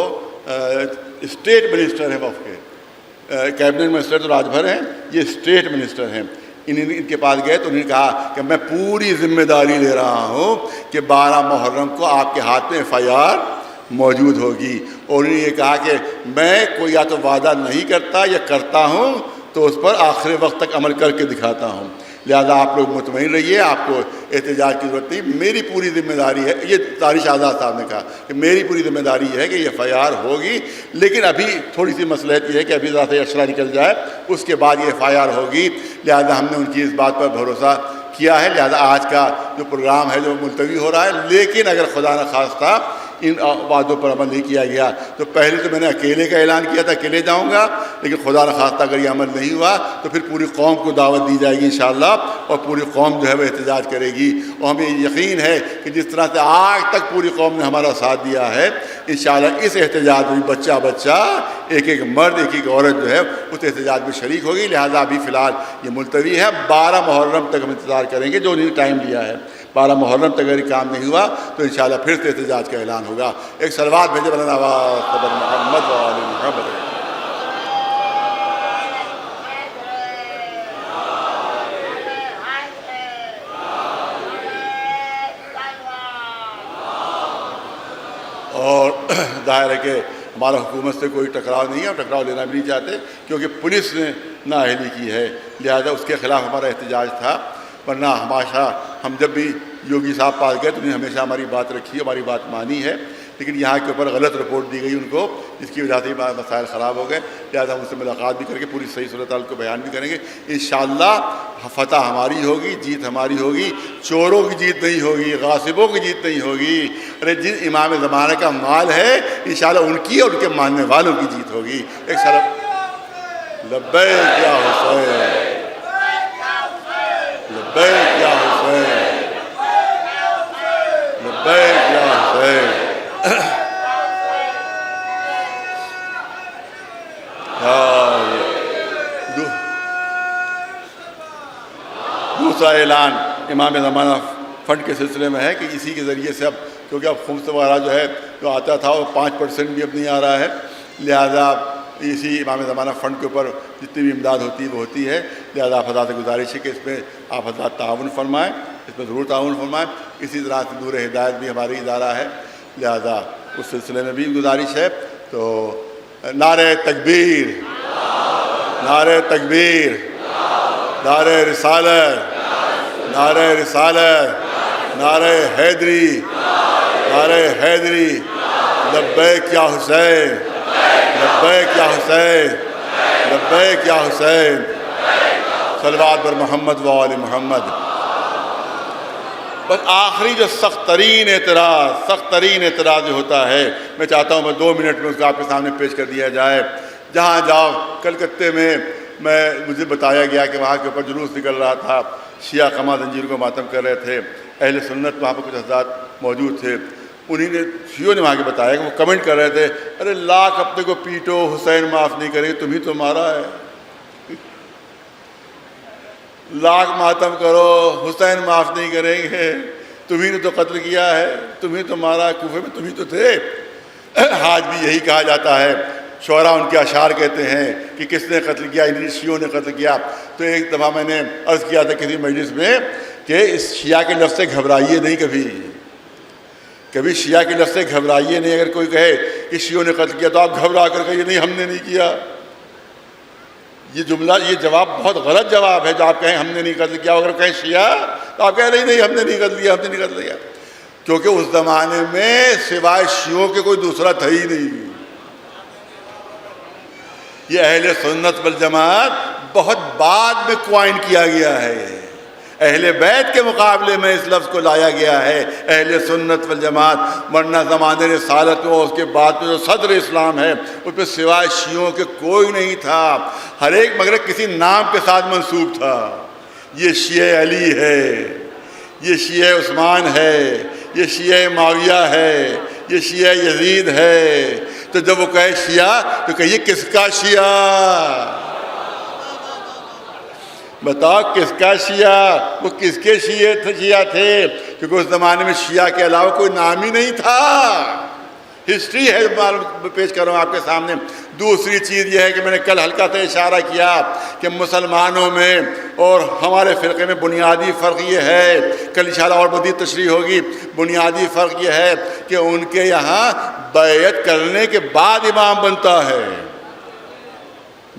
اسٹیٹ منسٹر ہیں وقف کے، کیبنٹ منسٹر تو راج بھر ہیں، یہ اسٹیٹ منسٹر ہیں، ان کے پاس گئے تو انہوں نے کہا کہ میں پوری ذمہ داری لے رہا ہوں کہ 12 محرم کو آپ کے ہاتھ میں FIR موجود ہوگی، اور انہوں نے یہ کہا کہ میں کوئی یا تو وعدہ نہیں کرتا یا کرتا ہوں تو اس پر آخر وقت تک عمل کر کے دکھاتا ہوں، لہذا آپ لوگ مطمئن رہیے، آپ کو احتجاج کی ضرورت نہیں، میری پوری ذمہ داری ہے۔ یہ دانش آزاد صاحب نے کہا کہ میری پوری ذمہ داری ہے کہ یہ FIR ہوگی، لیکن ابھی تھوڑی سی مصلحت یہ ہے کہ ابھی ذرا سے اشرا نکل جائے، اس کے بعد یہ FIR ہوگی، لہذا ہم نے ان کی اس بات پر بھروسہ کیا ہے۔ لہذا آج کا جو پروگرام ہے جو ملتوی ہو رہا ہے، لیکن اگر خدا نخواستہ ان وعدوں پر عمل نہیں کیا گیا تو پہلے تو میں نے اکیلے کا اعلان کیا تھا اکیلے جاؤں گا، لیکن خدا نخواستہ اگر یہ عمل نہیں ہوا تو پھر پوری قوم کو دعوت دی جائے گی انشاءاللہ، اور پوری قوم جو ہے وہ احتجاج کرے گی، اور ہمیں یقین ہے کہ جس طرح سے آج تک پوری قوم نے ہمارا ساتھ دیا ہے، انشاءاللہ اس احتجاج میں بچہ بچہ، ایک ایک مرد ایک ایک عورت جو ہے اس احتجاج میں شریک ہوگی۔ لہٰذا ابھی فی الحال یہ ملتوی ہے، 12 محرم تک ہم انتظار کریں گے جو انہوں نے ٹائم لیا ہے۔ 12 محرم تک اگر کام نہیں ہوا تو انشاءاللہ پھر سے احتجاج کا اعلان ہوگا۔ ایک صلوات بھیجے مولانا محمد و آل محمد۔ اور ظاہر ہے کہ ہمارا حکومت سے کوئی ٹکراؤ نہیں ہے، اور ٹکراؤ لینا بھی نہیں چاہتے کیونکہ پولیس نے نااہلی کی ہے، لہذا اس کے خلاف ہمارا احتجاج تھا۔ ورنہ ہمیشہ ہم جب بھی یوگی صاحب پاس گئے تو انہوں نے ہمیشہ ہماری بات رکھی، ہماری بات مانی ہے، لیکن یہاں کے اوپر غلط رپورٹ دی گئی ان کو، جس کی وجہ سے مسائل خراب ہو گئے، لہٰذا ہم ان سے ملاقات بھی کر کے پوری صحیح صورتحال کو بیان بھی کریں گے۔ انشاءاللہ فتح ہماری ہوگی، جیت ہماری ہوگی، چوروں کی جیت نہیں ہوگی، غاصبوں کی جیت نہیں ہوگی۔ ارے جن امام زمانہ کا مال ہے انشاءاللہ ان کی اور ان کے ماننے والوں کی جیت ہوگی۔ ایک لبیک یا حسین، لبیک یا حسین، لبیک یا حسین۔ دوسرا اعلان امام زمانہ فنڈ کے سلسلے میں ہے کہ اسی کے ذریعے سے اب کیونکہ اب خمس وغیرہ جو ہے جو آتا تھا وہ 5% بھی اب نہیں آ رہا ہے، لہذا اسی امام زمانہ فنڈ کے اوپر جتنی بھی امداد ہوتی ہے وہ ہوتی ہے، لہذا آپ حضرات سے گزارش ہے کہ اس میں آپ حضرات تعاون فرمائیں، اس میں ضرور تعاون فرمائیں۔ اسی طرح سے نور ہدایت بھی ہماری ادارہ ہے، لہذا اس سلسلے میں بھی گزارش ہے۔ تو نعرہ تکبیر، نعرہ تکبیر، نعرہ رسالت، نعرہ رسالت، نعرہ حیدری، نعرہ حیدری، لبیک یا حسین، لبیک یا حسین، لبیک یا حسین۔ صلوات بر محمد و آل محمد۔ بس آخری جو سخت ترین اعتراض جو ہوتا ہے، میں چاہتا ہوں میں 2 منٹ میں اس کو آپ کے سامنے پیش کر دیا جائے۔ جہاں جاؤ، کلکتے میں مجھے بتایا گیا کہ وہاں کے اوپر جلوس نکل رہا تھا، شیعہ قمع زنجیر کو ماتم کر رہے تھے، اہل سنت وہاں پر کچھ حضرات موجود تھے، انہی نے شیعوں نے وہاں کے بتایا کہ وہ کمنٹ کر رہے تھے، ارے لاکھ اپنے کو پیٹو، حسین معاف نہیں کرے گے، تم ہی تو مارا ہے، لاکھ ماتم کرو، حسین معاف نہیں کریں گے، تمہیں نے تو قتل کیا ہے، تمہیں تو مارا، کوفے میں تمہیں تو تھے۔ آج بھی یہی کہا جاتا ہے، شعراء ان کے اشعار کہتے ہیں کہ کس نے قتل کیا، ان شیعوں نے قتل کیا. تو ایک دفعہ میں نے عرض کیا تھا کسی مجلس میں کہ اس شیعہ کے لفظ سے گھبرائیے نہیں، کبھی شیعہ کے لفظ سے گھبرائیے نہیں. اگر کوئی کہے کہ شیعوں نے قتل کیا تو آپ گھبرا کر کہیے نہیں ہم نے نہیں کیا. یہ جملہ، یہ جواب بہت غلط جواب ہے جو آپ کہیں ہم نے نہیں قتل کیا. اگر کہیں شیعہ تو آپ کہہ رہے نہیں ہم نے نہیں قتل کیا، ہم نے نہیں قتل کیا، کیونکہ اس زمانے میں سوائے شیعوں کے کوئی دوسرا تھا ہی نہیں. یہ اہل سنت والجماعت بہت بعد میں کوائن کیا گیا ہے. اہل بیت کے مقابلے میں اس لفظ کو لایا گیا ہے اہل سنت والجماعت. ورنہ زمانے رسالت میں اس کے بعد میں جو صدر اسلام ہے اس پہ سوائے شیعوں کے کوئی نہیں تھا. ہر ایک مگر کسی نام کے ساتھ منسوب تھا. یہ شیعہ علی ہے، یہ شیعہ عثمان ہے، یہ شیعہ معاویہ ہے، یہ شیعہ یزید ہے. تو جب وہ کہے شیعہ تو کہیے کس کا شیعہ؟ بتاؤ کس کا شیعہ؟ وہ کس کے شیعہ تھے؟ کیونکہ اس زمانے میں شیعہ کے علاوہ کوئی نام ہی نہیں تھا. ہسٹری ہے پیش کر رہا ہوں آپ کے سامنے. دوسری چیز یہ ہے کہ میں نے کل ہلکا سے اشارہ کیا کہ مسلمانوں میں اور ہمارے فرقے میں بنیادی فرق یہ ہے، کل انشاءاللہ اور مزید تشریح ہوگی. بنیادی فرق یہ ہے کہ ان کے یہاں بیعت کرنے کے بعد امام بنتا ہے،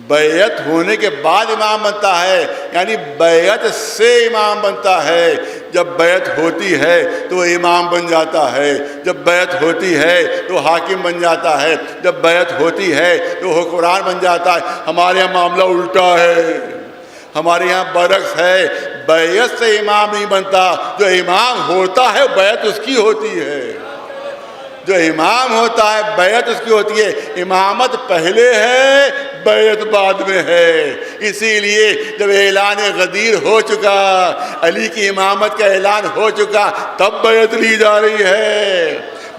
بیعت ہونے کے بعد امام بنتا ہے، یعنی بیعت سے امام بنتا ہے. جب بیعت ہوتی ہے تو وہ امام بن جاتا ہے، جب بیعت ہوتی ہے تو حاکم بن جاتا ہے، جب بیعت ہوتی ہے تو حکمران بن جاتا ہے. ہمارے یہاں معاملہ الٹا ہے، ہمارے یہاں برعکس ہے. بیعت سے امام نہیں بنتا، جو امام ہوتا ہے بیعت اس کی ہوتی ہے. جو امام ہوتا ہے بیعت اس کی ہوتی ہے. امامت پہلے ہے، بیعت بعد میں ہے. اسی لیے جب اعلان غدیر ہو چکا، علی کی امامت کا اعلان ہو چکا، تب بیعت لی جا رہی ہے.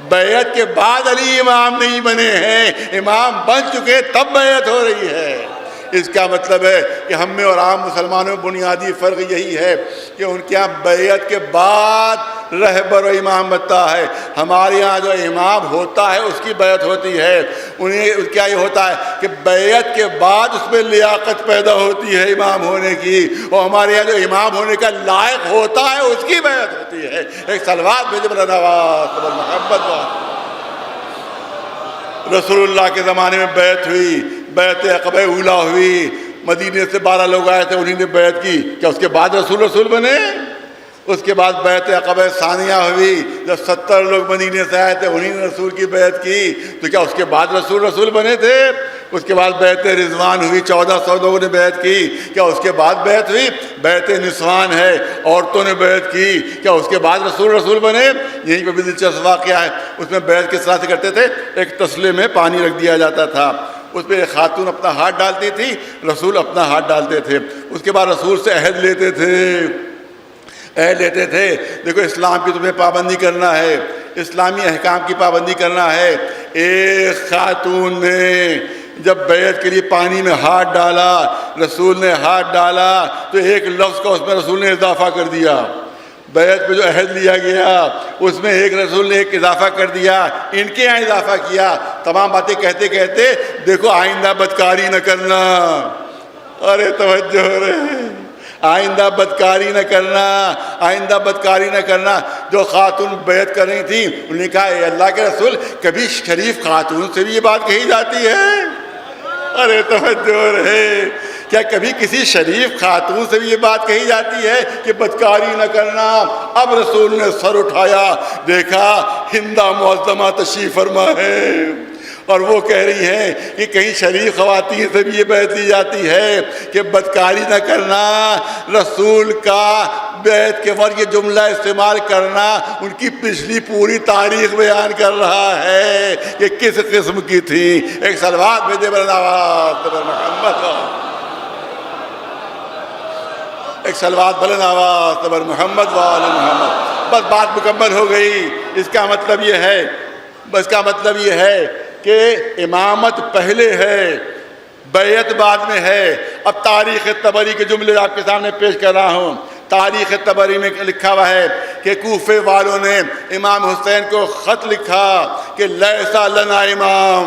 بیعت کے بعد علی امام نہیں بنے ہیں، امام بن چکے تب بیعت ہو رہی ہے. اس کا مطلب ہے کہ ہم میں اور عام مسلمانوں میں بنیادی فرق یہی ہے کہ ان کے یہاں بیعت کے بعد رہبر و امام بنتا ہے. ہمارے یہاں جو امام ہوتا ہے اس کی بیعت ہوتی ہے. انہیں کیا یہ ہوتا ہے کہ بیعت کے بعد اس میں لیاقت پیدا ہوتی ہے امام ہونے کی، اور ہمارے یہاں جو امام ہونے کا لائق ہوتا ہے اس کی بیعت ہوتی ہے. ایک صلوات بھیجے بلا نواز محبت. رسول اللہ کے زمانے میں بیعت ہوئی، بیعت عقبہ اولیٰ ہوئی. مدینے سے 12 لوگ آئے تھے، انہیں نے بیعت کی. کیا اس کے بعد رسول بنے؟ اس کے بعد بیعت عقبہ ثانیہ ہوئی. جب 70 لوگ مدینے سے آئے تھے انہیں نے رسول کی بیعت کی. تو کیا اس کے بعد رسول بنے تھے؟ اس کے بعد بیعت رضوان ہوئی، 1400 لوگوں نے بیعت کی. کیا اس کے بعد بیعت ہوئی؟ بیعت نسوان ہے، عورتوں نے بیعت کی. کیا اس کے بعد رسول بنے؟ یہیں پہ بھی دلچسپ واقعہ ہے. اس میں بیعت کس طرح سے کرتے تھے؟ ایک تسلے میں پانی رکھ دیا جاتا تھا، اس پہ ایک خاتون اپنا ہاتھ ڈالتی تھی، رسول اپنا ہاتھ ڈالتے تھے. اس کے بعد رسول سے عہد لیتے تھے دیکھو اسلام کی تمہیں پابندی کرنا ہے، اسلامی احکام کی پابندی کرنا ہے. ایک خاتون نے جب بیعت کے لیے پانی میں ہاتھ ڈالا، رسول نے ہاتھ ڈالا تو ایک لفظ کا اس میں رسول نے اضافہ کر دیا. بیعت پہ جو عہد لیا گیا اس میں ایک رسول نے ایک اضافہ کر دیا، ان کے یہاں اضافہ کیا. تمام باتیں کہتے کہتے دیکھو آئندہ بدکاری نہ کرنا. ارے توجہ ہو رہے، آئندہ بدکاری نہ کرنا، آئندہ بدکاری نہ کرنا. جو خاتون بیعت کر رہی تھی انہوں نے کہا اے اللہ کے رسول کبھی شریف خاتون سے بھی یہ بات کہی جاتی ہے؟ ارے توجہ ہو رہے، کیا کبھی کسی شریف خاتون سے بھی یہ بات کہی جاتی ہے کہ بدکاری نہ کرنا؟ اب رسول نے سر اٹھایا، دیکھا ہندہ معظمہ تشریف فرما ہے اور وہ کہہ رہی ہیں کہ کہیں شریف خواتین سے بھی یہ بیعت لی جاتی ہے کہ بدکاری نہ کرنا. رسول کا بیعت کے وقت یہ جملہ استعمال کرنا ان کی پچھلی پوری تاریخ بیان کر رہا ہے کہ کس قسم کی تھی. ایک صلوات بھیجے بلند محمد، ایک صلوات بلند آواز تبر محمد وآل محمد. بس بات مکمل ہو گئی. اس کا مطلب یہ ہے کہ امامت پہلے ہے، بیعت بعد میں ہے. اب تاریخ طبری کے جملے آپ کے سامنے پیش کر رہا ہوں. تاریخ طبری میں لکھا ہوا ہے کہ کوفے والوں نے امام حسین کو خط لکھا کہ لیسا لنا امام،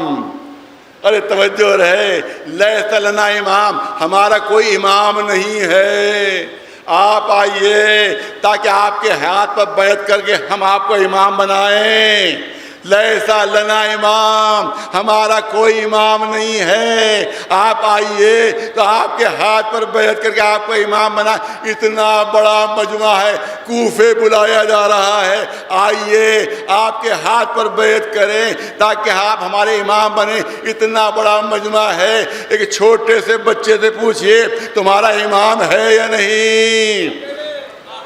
ارے توجہ رہے، لیس لنا امام، ہمارا کوئی امام نہیں ہے، آپ آئیے تاکہ آپ کے ہاتھ پر بیعت کر کے ہم آپ کو امام بنائیں۔ لیسا لنا امام، ہمارا کوئی امام نہیں ہے، آپ آئیے تو آپ کے ہاتھ پر بیعت کر کے آپ کو امام بنا۔ اتنا بڑا مجمع ہے، کوفے بلایا جا رہا ہے، آئیے آپ کے ہاتھ پر بیعت کریں تاکہ آپ ہمارے امام بنیں۔ اتنا بڑا مجمع ہے، ایک چھوٹے سے بچے سے پوچھئے تمہارا امام ہے یا نہیں،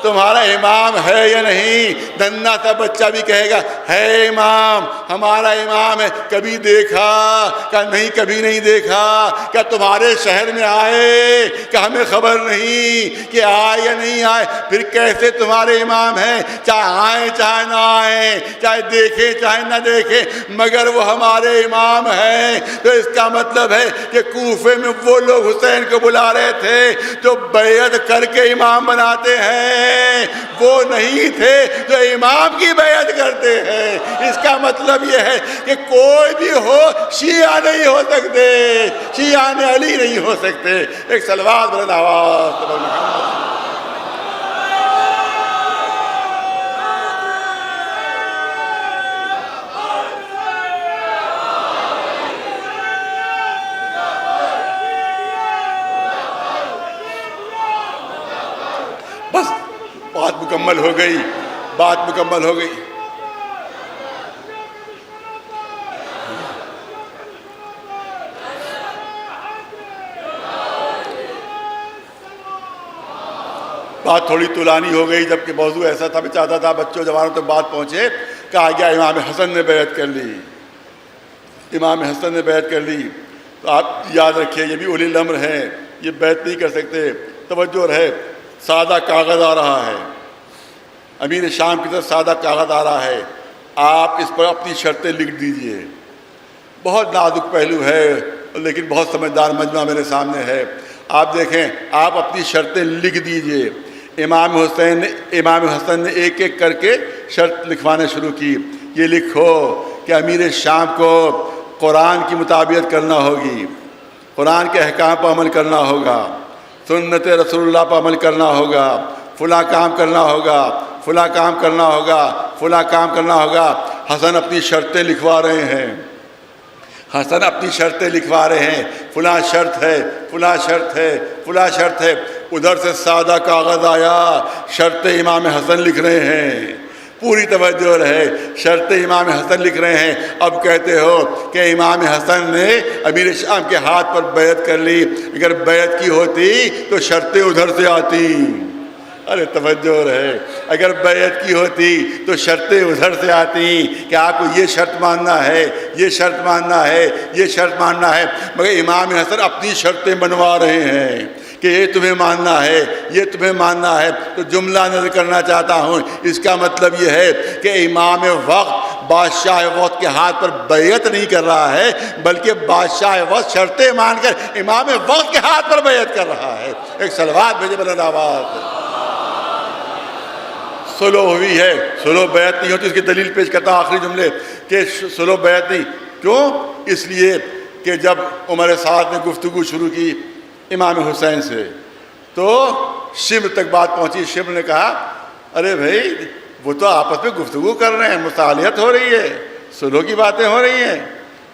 تمہارا امام ہے یا نہیں؟ ننھا سا بچہ بھی کہے گا ہے امام، ہمارا امام ہے۔ کبھی دیکھا؟ کہ نہیں، کبھی نہیں دیکھا۔ کیا تمہارے شہر میں آئے کہ ہمیں خبر نہیں کہ آئے یا نہیں آئے؟ پھر کیسے تمہارے امام ہیں؟ چاہے آئیں چاہے نہ آئیں، چاہے دیکھیں چاہے نہ دیکھیں، مگر وہ ہمارے امام ہیں۔ تو اس کا مطلب ہے کہ کوفے میں وہ لوگ حسین کو بلا رہے تھے جو بیعت کر کے امام بناتے ہیں، وہ نہیں تھے جو امام کی بیعت کرتے ہیں۔ اس کا مطلب یہ ہے کہ کوئی بھی ہو، شیعہ نہیں ہو سکتے، شیعہ نے علی نہیں ہو سکتے۔ ایک صلوات بلند آواز پر محمد۔ بس بات مکمل ہو گئی، بات مکمل ہو گئی۔ بات تھوڑی طولانی ہو گئی، جبکہ موضوع ایسا تھا، میں چاہتا تھا بچوں جوانوں تک بات پہنچے۔ کہا گیا امام حسن نے بیعت کر لی، امام حسن نے بیعت کر لی۔ تو آپ یاد رکھیے یہ بھی اولی الامر ہیں، یہ بیعت نہیں کر سکتے۔ توجہ رہے، سادہ کاغذ آ رہا ہے، امیر شام کی طرف سادہ کاغذ آ رہا ہے، آپ اس پر اپنی شرطیں لکھ دیجئے۔ بہت نازک پہلو ہے لیکن بہت سمجھدار مجمع میرے سامنے ہے۔ آپ دیکھیں، آپ اپنی شرطیں لکھ دیجئے۔ امام حسن نے ایک ایک کر کے شرط لکھوانے شروع کی۔ یہ لکھو کہ امیر شام کو قرآن کی مطابقت کرنا ہوگی، قرآن کے احکام پر عمل کرنا ہوگا، سنت رسول اللہ پر عمل کرنا ہوگا، فلاں کام کرنا ہوگا، فلاں کام کرنا ہوگا، فلاں کام کرنا ہوگا۔ حسن اپنی شرطیں لکھوا رہے ہیں، حسن اپنی شرطیں لکھوا رہے ہیں، فلاں شرط ہے، فلاں شرط ہے، فلاں شرط ہے۔ ادھر سے سادہ کاغذ آیا، شرط امام حسن لکھ رہے ہیں۔ پوری توجہ رہے، شرط امام حسن لکھ رہے ہیں۔ اب کہتے ہو کہ امام حسن نے امیر شام کے ہاتھ پر بیعت کر لی، اگر بیعت کی ہوتی تو شرطیں ادھر سے آتی۔ ارے توجہ رہے، اگر بیعت کی ہوتی تو شرطیں ادھر سے آتی کہ آپ کو یہ شرط ماننا ہے، یہ شرط ماننا ہے، یہ شرط ماننا ہے۔ مگر امام حسن اپنی شرطیں بنوا رہے ہیں کہ یہ تمہیں ماننا ہے، یہ تمہیں ماننا ہے۔ تو جملہ نظر کرنا چاہتا ہوں، اس کا مطلب یہ ہے کہ امام وقت بادشاہ وقت کے ہاتھ پر بیعت نہیں کر رہا ہے، بلکہ بادشاہ وقت شرطیں مان کر امام وقت کے ہاتھ پر بیعت کر رہا ہے۔ ایک صلوات بھیجے بلند آواز۔ سلو ہوئی ہے، سلو بیعت نہیں ہوتی۔ اس کی دلیل پیش کرتا ہوں آخری جملے کہ سلو بیعت نہیں، کیوں؟ اس لیے کہ جب عمر سعد نے گفتگو شروع کی امام حسین سے تو شبر تک بات پہنچی۔ شبر نے کہا ارے بھائی وہ تو آپس میں گفتگو کر رہے ہیں، مصالحت ہو رہی ہے، سلو کی باتیں ہو رہی ہیں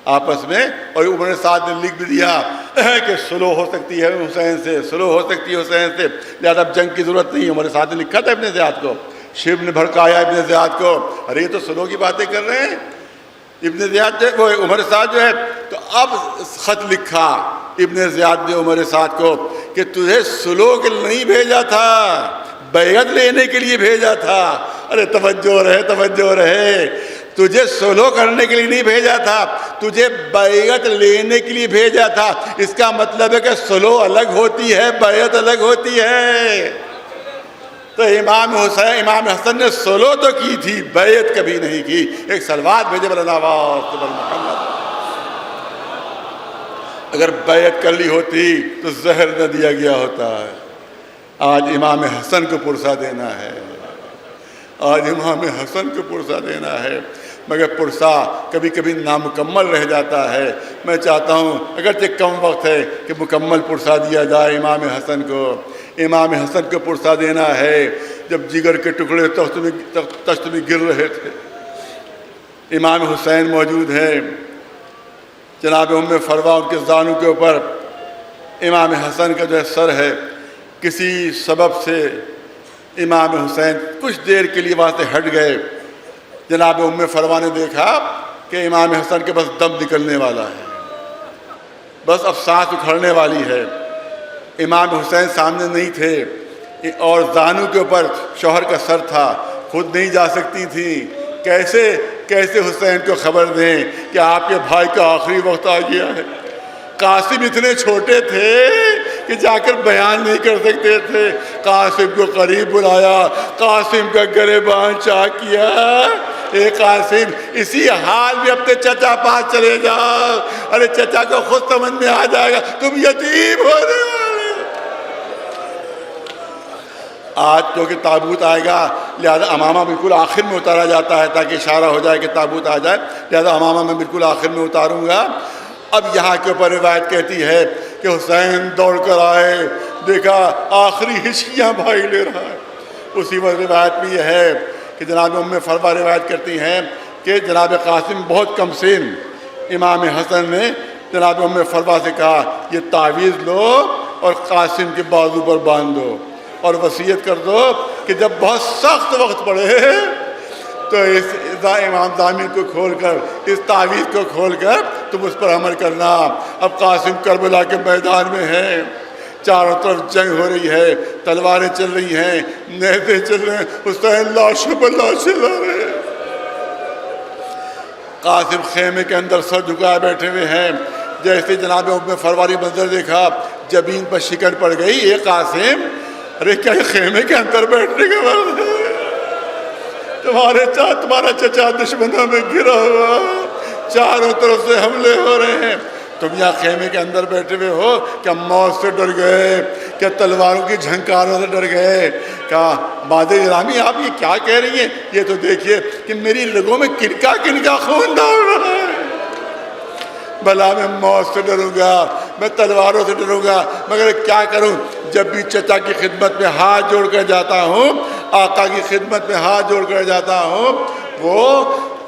آپس میں۔ اور عمر سعد نے لکھ بھی دیا کہ سلو ہو سکتی ہے حسین سے، سلو ہو سکتی ہے حسین سے، لہٰذا اب جنگ کی ضرورت نہیں۔ عمر سعد نے لکھا تھا ابن زیاد کو، شیب نے بھڑکایا ابن زیاد کو، ارے یہ تو سلو کی باتیں کر رہے ہیں ابن زیاد جو وہ عمر سعد جو ہے۔ تو اب خط لکھا ابن زیاد نے عمر سعد کو کہ تجھے سلو کے نہیں بھیجا تھا، بیعت لینے کے لیے بھیجا تھا۔ ارے توجہ رہے، توجہ رہے، تجھے سلو کرنے کے لیے نہیں بھیجا تھا، تجھے بیعت لینے کے لیے بھیجا تھا۔ اس کا مطلب ہے کہ سلو الگ ہوتی ہے، بیعت الگ ہوتی ہے۔ تو امام حسن نے سلو تو کی تھی، بیعت کبھی نہیں کی۔ ایک صلوات بھیجے بلند آواز پر محمد۔ اگر بیعت کر لی ہوتی تو زہر نہ دیا گیا ہوتا ہے۔ آج امام حسن کو پرسہ دینا ہے، آج امام حسن کو پرسہ دینا ہے۔ مگر پرسا کبھی کبھی نامکمل رہ جاتا ہے۔ میں چاہتا ہوں اگرچہ کم وقت ہے کہ مکمل پرسا دیا جائے امام حسن کو۔ امام حسن کو پرسا دینا ہے جب جگر کے ٹکڑے تخت میں گر رہے تھے، امام حسین موجود ہیں، جناب ام فروا ان کے زانوں کے اوپر، امام حسن کا جو ہے سر ہے، کسی سبب سے امام حسین کچھ دیر کے لیے وہاں سے ہٹ گئے۔ جناب ام فروا نے دیکھا کہ امام حسن کے بس دم نکلنے والا ہے، بس اب سانس اکھڑنے والی ہے۔ امام حسین سامنے نہیں تھے اور زانو کے اوپر شوہر کا سر تھا، خود نہیں جا سکتی تھی۔ کیسے حسین کو خبر دیں کہ آپ کے بھائی کا آخری وقت آ گیا ہے؟ قاسم اتنے چھوٹے تھے کہ جا کر بیان نہیں کر سکتے تھے۔ قاسم کو قریب بلایا، قاسم کا گریبان چاک کیا، اے قاسم اسی حال میں اپنے چچا پاس چلے جاؤ، ارے چچا کو خود سمجھ میں آ جائے گا تم یتیم ہونے والے۔ آج کیونکہ تابوت آئے گا لہذا امامہ بالکل آخر میں اتارا جاتا ہے تاکہ اشارہ ہو جائے کہ تابوت آ جائے، لہذا امامہ میں بالکل آخر میں اتاروں گا۔ اب یہاں کے اوپر روایت کہتی ہے کہ حسین دوڑ کر آئے، دیکھا آخری ہچکیاں بھائی لے رہا ہے۔ اسی وقت روایت بھی یہ ہے کہ جناب ام فروا روایت کرتی ہیں کہ جناب قاسم بہت کم سن، امام حسن نے جناب ام فروا سے کہا یہ تعویذ لو اور قاسم کے بازو پر باندھ دو اور وصیت کر دو کہ جب بہت سخت وقت پڑے تو اس امام ضامن کو کھول کر، اس تعویذ کو کھول کر تم اس پر عمل کرنا۔ اب قاسم کربلا کے میدان میں ہے، چاروں طرف جنگ ہو رہی ہے، تلواریں چل رہی ہیں، نیزے چل رہے ہیں، حسین لاشوں پر لاشیں لا رہے ہیں۔ قاسم خیمے کے اندر سر جھکائے بیٹھے ہوئے ہیں۔ جیسے جناب ام فرواری منظر دیکھا جبین پر شکن پڑ گئی، اے قاسم ارے کیا یہ خیمے کے اندر بیٹھنے کے بعد تمہارا چچا دشمنوں میں گرا ہوا، چاروں طرف سے حملے ہو رہے ہیں، تم یہاں خیمے کے اندر بیٹھے ہوئے ہو، کیا موت سے ڈر گئے؟ کیا تلواروں کی جھنکاروں سے ڈر گئے؟ کہا مادر گرامی آپ یہ کیا کہہ رہی ہیں؟ یہ تو دیکھیے کہ میری رگوں میں کنکا خون دوڑ رہا ہے۔ بھلا میں موت سے ڈروں گا، میں تلواروں سے ڈروں گا، مگر کیا کروں؟ جب بھی چچا کی خدمت میں ہاتھ جوڑ کر جاتا ہوں، آقا کی خدمت میں ہاتھ جوڑ کر جاتا ہوں، وہ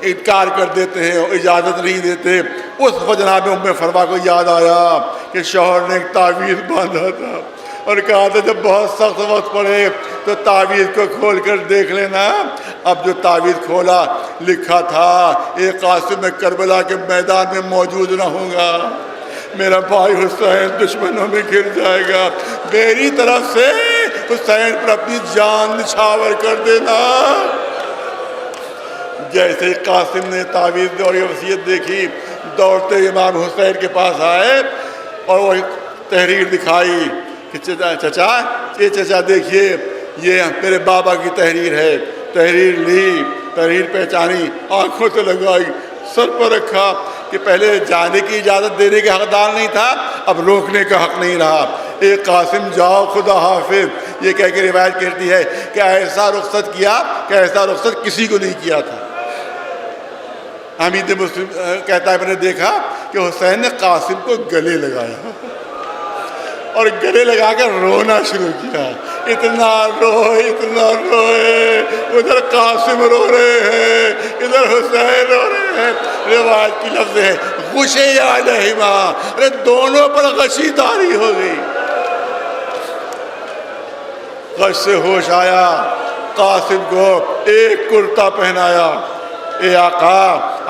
انکار کر دیتے ہیں اور اجازت نہیں دیتے۔ اس وقت جناب ام فروا کو یاد آیا کہ شوہر نے ایک تعویذ باندھا تھا اور کہا تھا جب بہت سخت وقت پڑے تو تعویذ کو کھول کر دیکھ لینا۔ اب جو تعویذ کھولا لکھا تھا اے قاسم میں کربلا کے میدان میں موجود نہ ہوں گا، میرا بھائی حسین دشمنوں میں گر جائے گا، میری طرف سے حسین پر اپنی جان نچھاور کر دینا۔ جیسے قاسم نے تعویذ اور یہ وصیت دیکھی، دوڑتے امام حسین کے پاس آئے اور وہ تحریر دکھائی کہ چچا دیکھیے یہ میرے بابا کی تحریر ہے۔ تحریر لی، تحریر پہچانی، آنکھوں سے لگائی، سر پر رکھا کہ پہلے جانے کی اجازت دینے کے حقدار نہیں تھا، اب روکنے کا حق نہیں رہا۔ اے قاسم جاؤ خدا حافظ، یہ کہہ کے روایت کہتی ہے کہ ایسا رخصت کیا کہ ایسا رخصت کسی کو نہیں کیا تھا۔ حمید مسلم کہتا ہے میں نے دیکھا کہ حسین نے قاسم کو گلے لگایا اور گلے لگا کر رونا شروع کیا، اتنا روئے، ادھر قاسم رو رہے ہیں، ادھر حسین رو رہے ہیں۔ روایت کی لفظ ہے غشے علیہما، ارے دونوں پر غشی داری ہو گئی۔ غش سے ہوش آیا، قاسم کو ایک کرتا پہنایا۔ اے آقا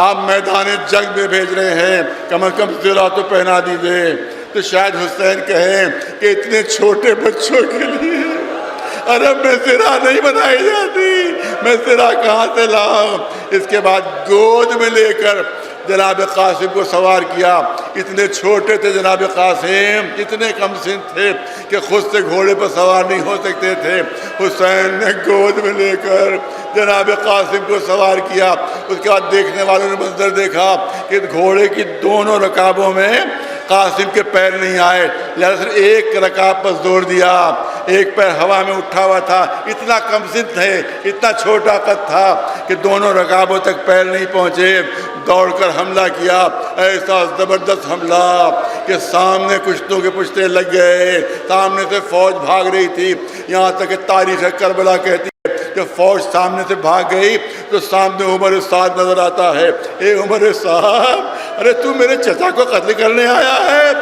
آپ میدان جنگ میں بھیج رہے ہیں، کم از کم زرہ تو پہنا دیجئے۔ تو شاید حسین کہیں کہ اتنے چھوٹے بچوں کے لیے عرب میں زرہ نہیں بنائی جاتی، میں زرہ کہاں سے لاؤں؟ اس کے بعد گود میں لے کر جناب قاسم کو سوار کیا۔ اتنے چھوٹے تھے جناب قاسم، اتنے کم سن تھے کہ خود سے گھوڑے پر سوار نہیں ہو سکتے تھے۔ حسین نے گود میں لے کر جناب قاسم کو سوار کیا۔ اس کے بعد دیکھنے والوں نے منظر دیکھا کہ گھوڑے کی دونوں رکابوں میں قاسم کے پیر نہیں آئے، لہذا صرف ایک رکعت پر زور دیا، ایک پیر ہوا میں اٹھا ہوا تھا، اتنا کم سن تھے، اتنا چھوٹا قد تھا کہ دونوں رکعتوں تک پیر نہیں پہنچے، دوڑ کر حملہ کیا، ایسا زبردست حملہ کہ سامنے کشتوں کے پشتے لگ گئے، سامنے سے فوج بھاگ رہی تھی، یہاں تک کہ تاریخ کربلا کہتی ہے کہ فوج سامنے سے بھاگ گئی تو سامنے عمر سعد نظر آتا ہے، اے عمر صاحب، ارے تو میرے چچا کو قتل کرنے آیا ہے؟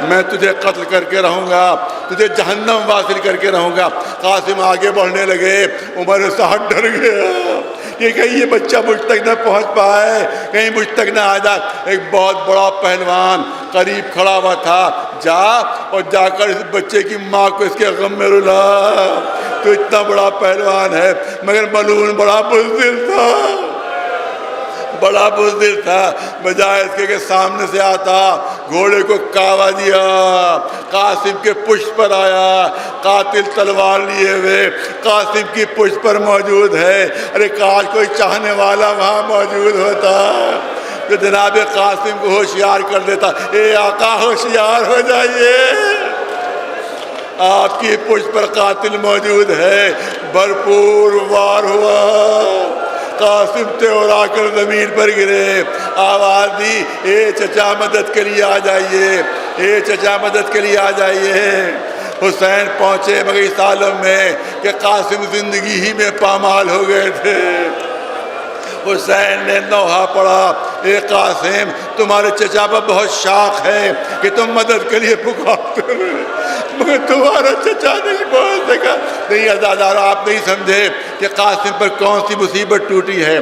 میں تجھے قتل کر کے رہوں گا، تجھے جہنم واصل کر کے رہوں گا۔ قاسم آگے بڑھنے لگے، عمر صاحب ڈر گیا کہ کہیں یہ بچہ مجھ تک نہ پہنچ پائے، کہیں مجھ تک نہ آ جائے۔ ایک بہت بڑا پہلوان قریب کھڑا ہوا تھا، جا اور جا کر اس بچے کی ماں کو اس کے غم میں رلا، تو اتنا بڑا پہلوان ہے مگر ملعون بڑا بزدل تھا، بڑا بزدل تھا، بجائے اس کے سامنے سے آتا گھوڑے کو کاوا دیا، قاسم کے پشت پر آیا، قاتل تلوار لیے ہوئے قاسم کی پشت پر موجود ہے۔ ارے کاش کوئی چاہنے والا وہاں موجود ہوتا تو جناب قاسم کو ہوشیار کر دیتا، اے آقا ہوشیار ہو جائیے، آپ کی پشت پر قاتل موجود ہے۔ بھرپور وار ہوا، قاسم تیورا کر زمین پر گرے، آواز دی، اے چچا مدد کے لیے آ جائیے، اے چچا مدد کے لیے آ جائیے۔ حسین پہنچے مگر اس عالم میں کہ قاسم زندگی ہی میں پامال ہو گئے تھے۔ حسین نے نوحہ پڑھا، اے قاسم تمہارے چچا پر بہت شاق ہے کہ تم مدد کے لیے پکارتے ہو، مگر تمہارا چچا نہیں بول سکا۔ نہیں عزادارو، آپ نہیں سمجھے کہ قاسم پر کون سی مصیبت ٹوٹی ہے۔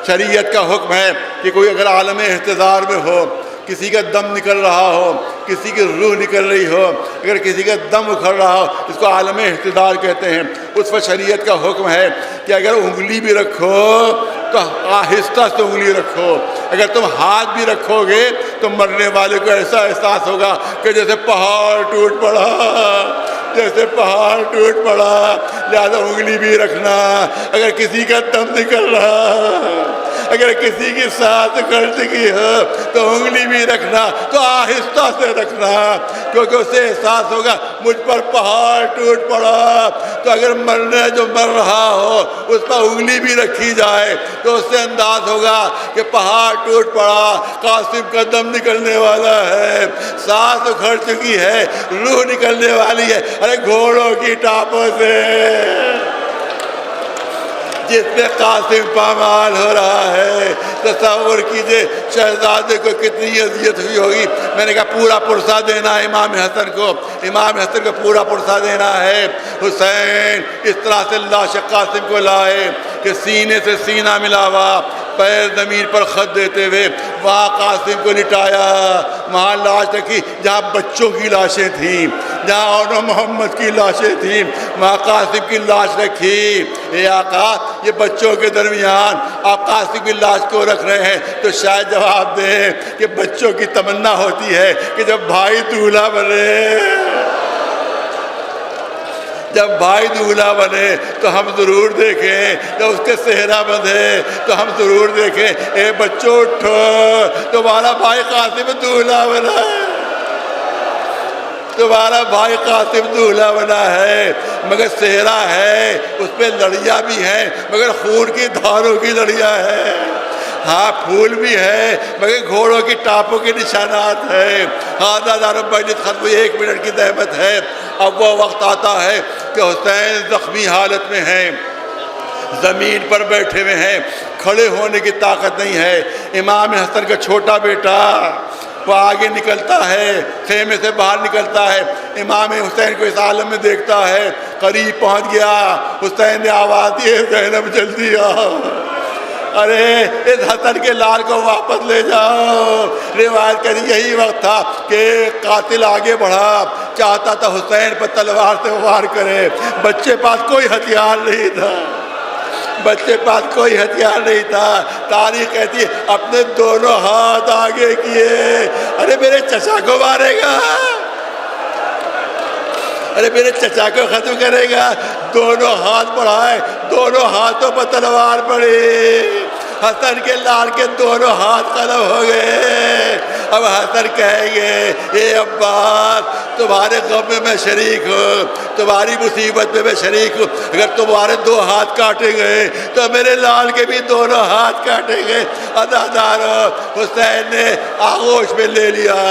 شریعت کا حکم ہے کہ کوئی اگر عالم احتضار میں ہو، کسی کا دم نکل رہا ہو، کسی کی روح نکل رہی ہو، اگر کسی کا دم اکھڑ رہا ہو، اس کو عالم احتضار کہتے ہیں۔ اس پر شریعت کا حکم ہے کہ اگر انگلی بھی رکھو تو آہستہ سے انگلی رکھو، اگر تم ہاتھ بھی رکھو گے تو مرنے والے کو ایسا احساس ہوگا کہ جیسے پہاڑ ٹوٹ پڑا، جیسے پہاڑ ٹوٹ پڑا۔ لہذا انگلی بھی رکھنا، اگر کسی کا دم نکل رہا، اگر کسی کی سانس اکھڑ چکی ہو تو انگلی بھی رکھنا، تو آہستہ سے رکھنا، کیونکہ اسے احساس ہوگا مجھ پر پہاڑ ٹوٹ پڑا۔ تو اگر مرنے جو مر رہا ہو اس پر انگلی بھی رکھی جائے تو اس سے انداز ہوگا کہ پہاڑ ٹوٹ پڑا، قاسم کا دم نکلنے والا ہے، سانس اکھڑ چکی ہے، روح نکلنے والی ہے۔ ارے گھوڑوں کی ٹاپوں سے جس میں قاسم پامال ہو رہا ہے، تصور کیجئے شہزادے کو کتنی اذیت ہوئی ہوگی۔ میں نے کہا پورا پرسہ دینا ہے امام حسن کو، امام حسن کو پورا پرسہ دینا ہے۔ حسین اس طرح سے لاش قاسم کو لائے کہ سینے سے سینہ ملاوا، پیر زمین پر خط دیتے ہوئے وہاں قاسم کو لٹایا، وہاں لاش رکھی جہاں بچوں کی لاشیں تھیں، جہاں اور محمد کی لاشیں تھیں، وہاں قاسم کی لاش رکھی۔ اے آقا، یہ بچوں کے درمیان آپ قاسم کی لاش کو رکھ رہے ہیں؟ تو شاید جواب دیں کہ بچوں کی تمنا ہوتی ہے کہ جب بھائی دولہا بنے، جب بھائی دولہا بنے تو ہم ضرور دیکھیں، جب اس کے صحرا بندھے تو ہم ضرور دیکھیں، اے بچوں اٹھو، تمہارا بھائی قاسم دولہا بنا ہے، تمہارا بھائی قاسم دولہا بنا ہے، مگر صحرا ہے، اس پہ لڑیاں بھی ہیں مگر خون کی دھاروں کی لڑیاں ہیں، ہاں پھول بھی ہے مگر گھوڑوں کی ٹاپوں کے نشانات ہیں۔ ہاں دارم مجلس ختم ہوئی، 1 منٹ کی زحمت ہے۔ اب وہ وقت آتا ہے کہ حسین زخمی حالت میں ہیں، زمین پر بیٹھے ہوئے ہیں، کھڑے ہونے کی طاقت نہیں ہے۔ امام حسن کا چھوٹا بیٹا وہ آگے نکلتا ہے، خیمے سے باہر نکلتا ہے، امام حسین کو اس عالم میں دیکھتا ہے، قریب پہنچ گیا۔ حسین نے آواز دی، زینب جلدی آؤ، ارے اس حسن کے لال کو واپس لے جاؤ۔ روایت کہتی یہی وقت تھا کہ قاتل آگے بڑھا، چاہتا تھا حسین پر تلوار سے وار کرے، بچے پاس کوئی ہتھیار نہیں تھا، بچے پاس کوئی ہتھیار نہیں تھا۔ تاریخ کہتی ہے اپنے دونوں ہاتھ آگے کیے، ارے میرے چچا کو مارے گا، ارے میرے چچا کو ختم کرے گا۔ دونوں ہاتھ بڑھائے، دونوں ہاتھوں پر تلوار پڑی، حسن کے لال کے دونوں ہاتھ قلم ہو گئے۔ اب حسن کہیں گے اے عباس تمہارے غم میں میں شریک ہوں، تمہاری مصیبت میں میں شریک ہوں، اگر تمہارے 2 ہاتھ کاٹے گئے تو میرے لال کے بھی 2 ہاتھ کاٹے گئے۔ عزادارو حسین نے آغوش میں لے لیا،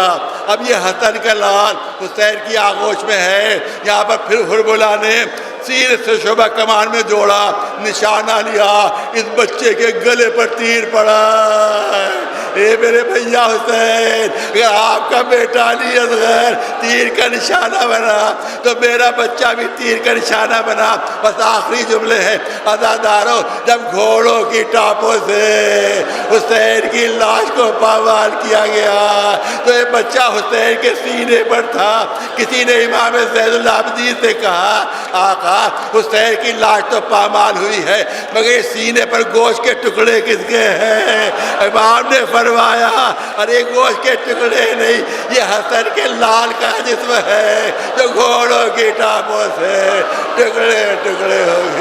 اب یہ حسن کا لال حسین کی آغوش میں ہے۔ یہاں پر پھر حربلا نے سینے سے شعبہ کمان میں جوڑا، نشانہ لیا، اس بچے کے گلے پر تیر پڑا۔ اے میرے بھیا حسین، اگر آپ کا بیٹا علی اصغر تیر کا نشانہ بنا تو میرا بچہ بھی تیر کا نشانہ بنا۔ بس آخری جملے ہیں عزادارو، جب گھوڑوں کی ٹاپوں سے حسین کی لاش کو پامال کیا گیا تو یہ بچہ حسین کے سینے پر تھا۔ کسی نے امام زین العابدین سے کہا آقا حسین کی لاش تو پامال ہوئی ہے مگر سینے پر گوشت کے ٹکڑے کس کے ہیں؟ امام نے فرمایا ارے گوشت کے ٹکڑے نہیں، یہ حسن کے لال کا جسم ہے جو گھوڑوں کی ٹاپوں سے ٹکڑے ٹکڑے ہو گئے۔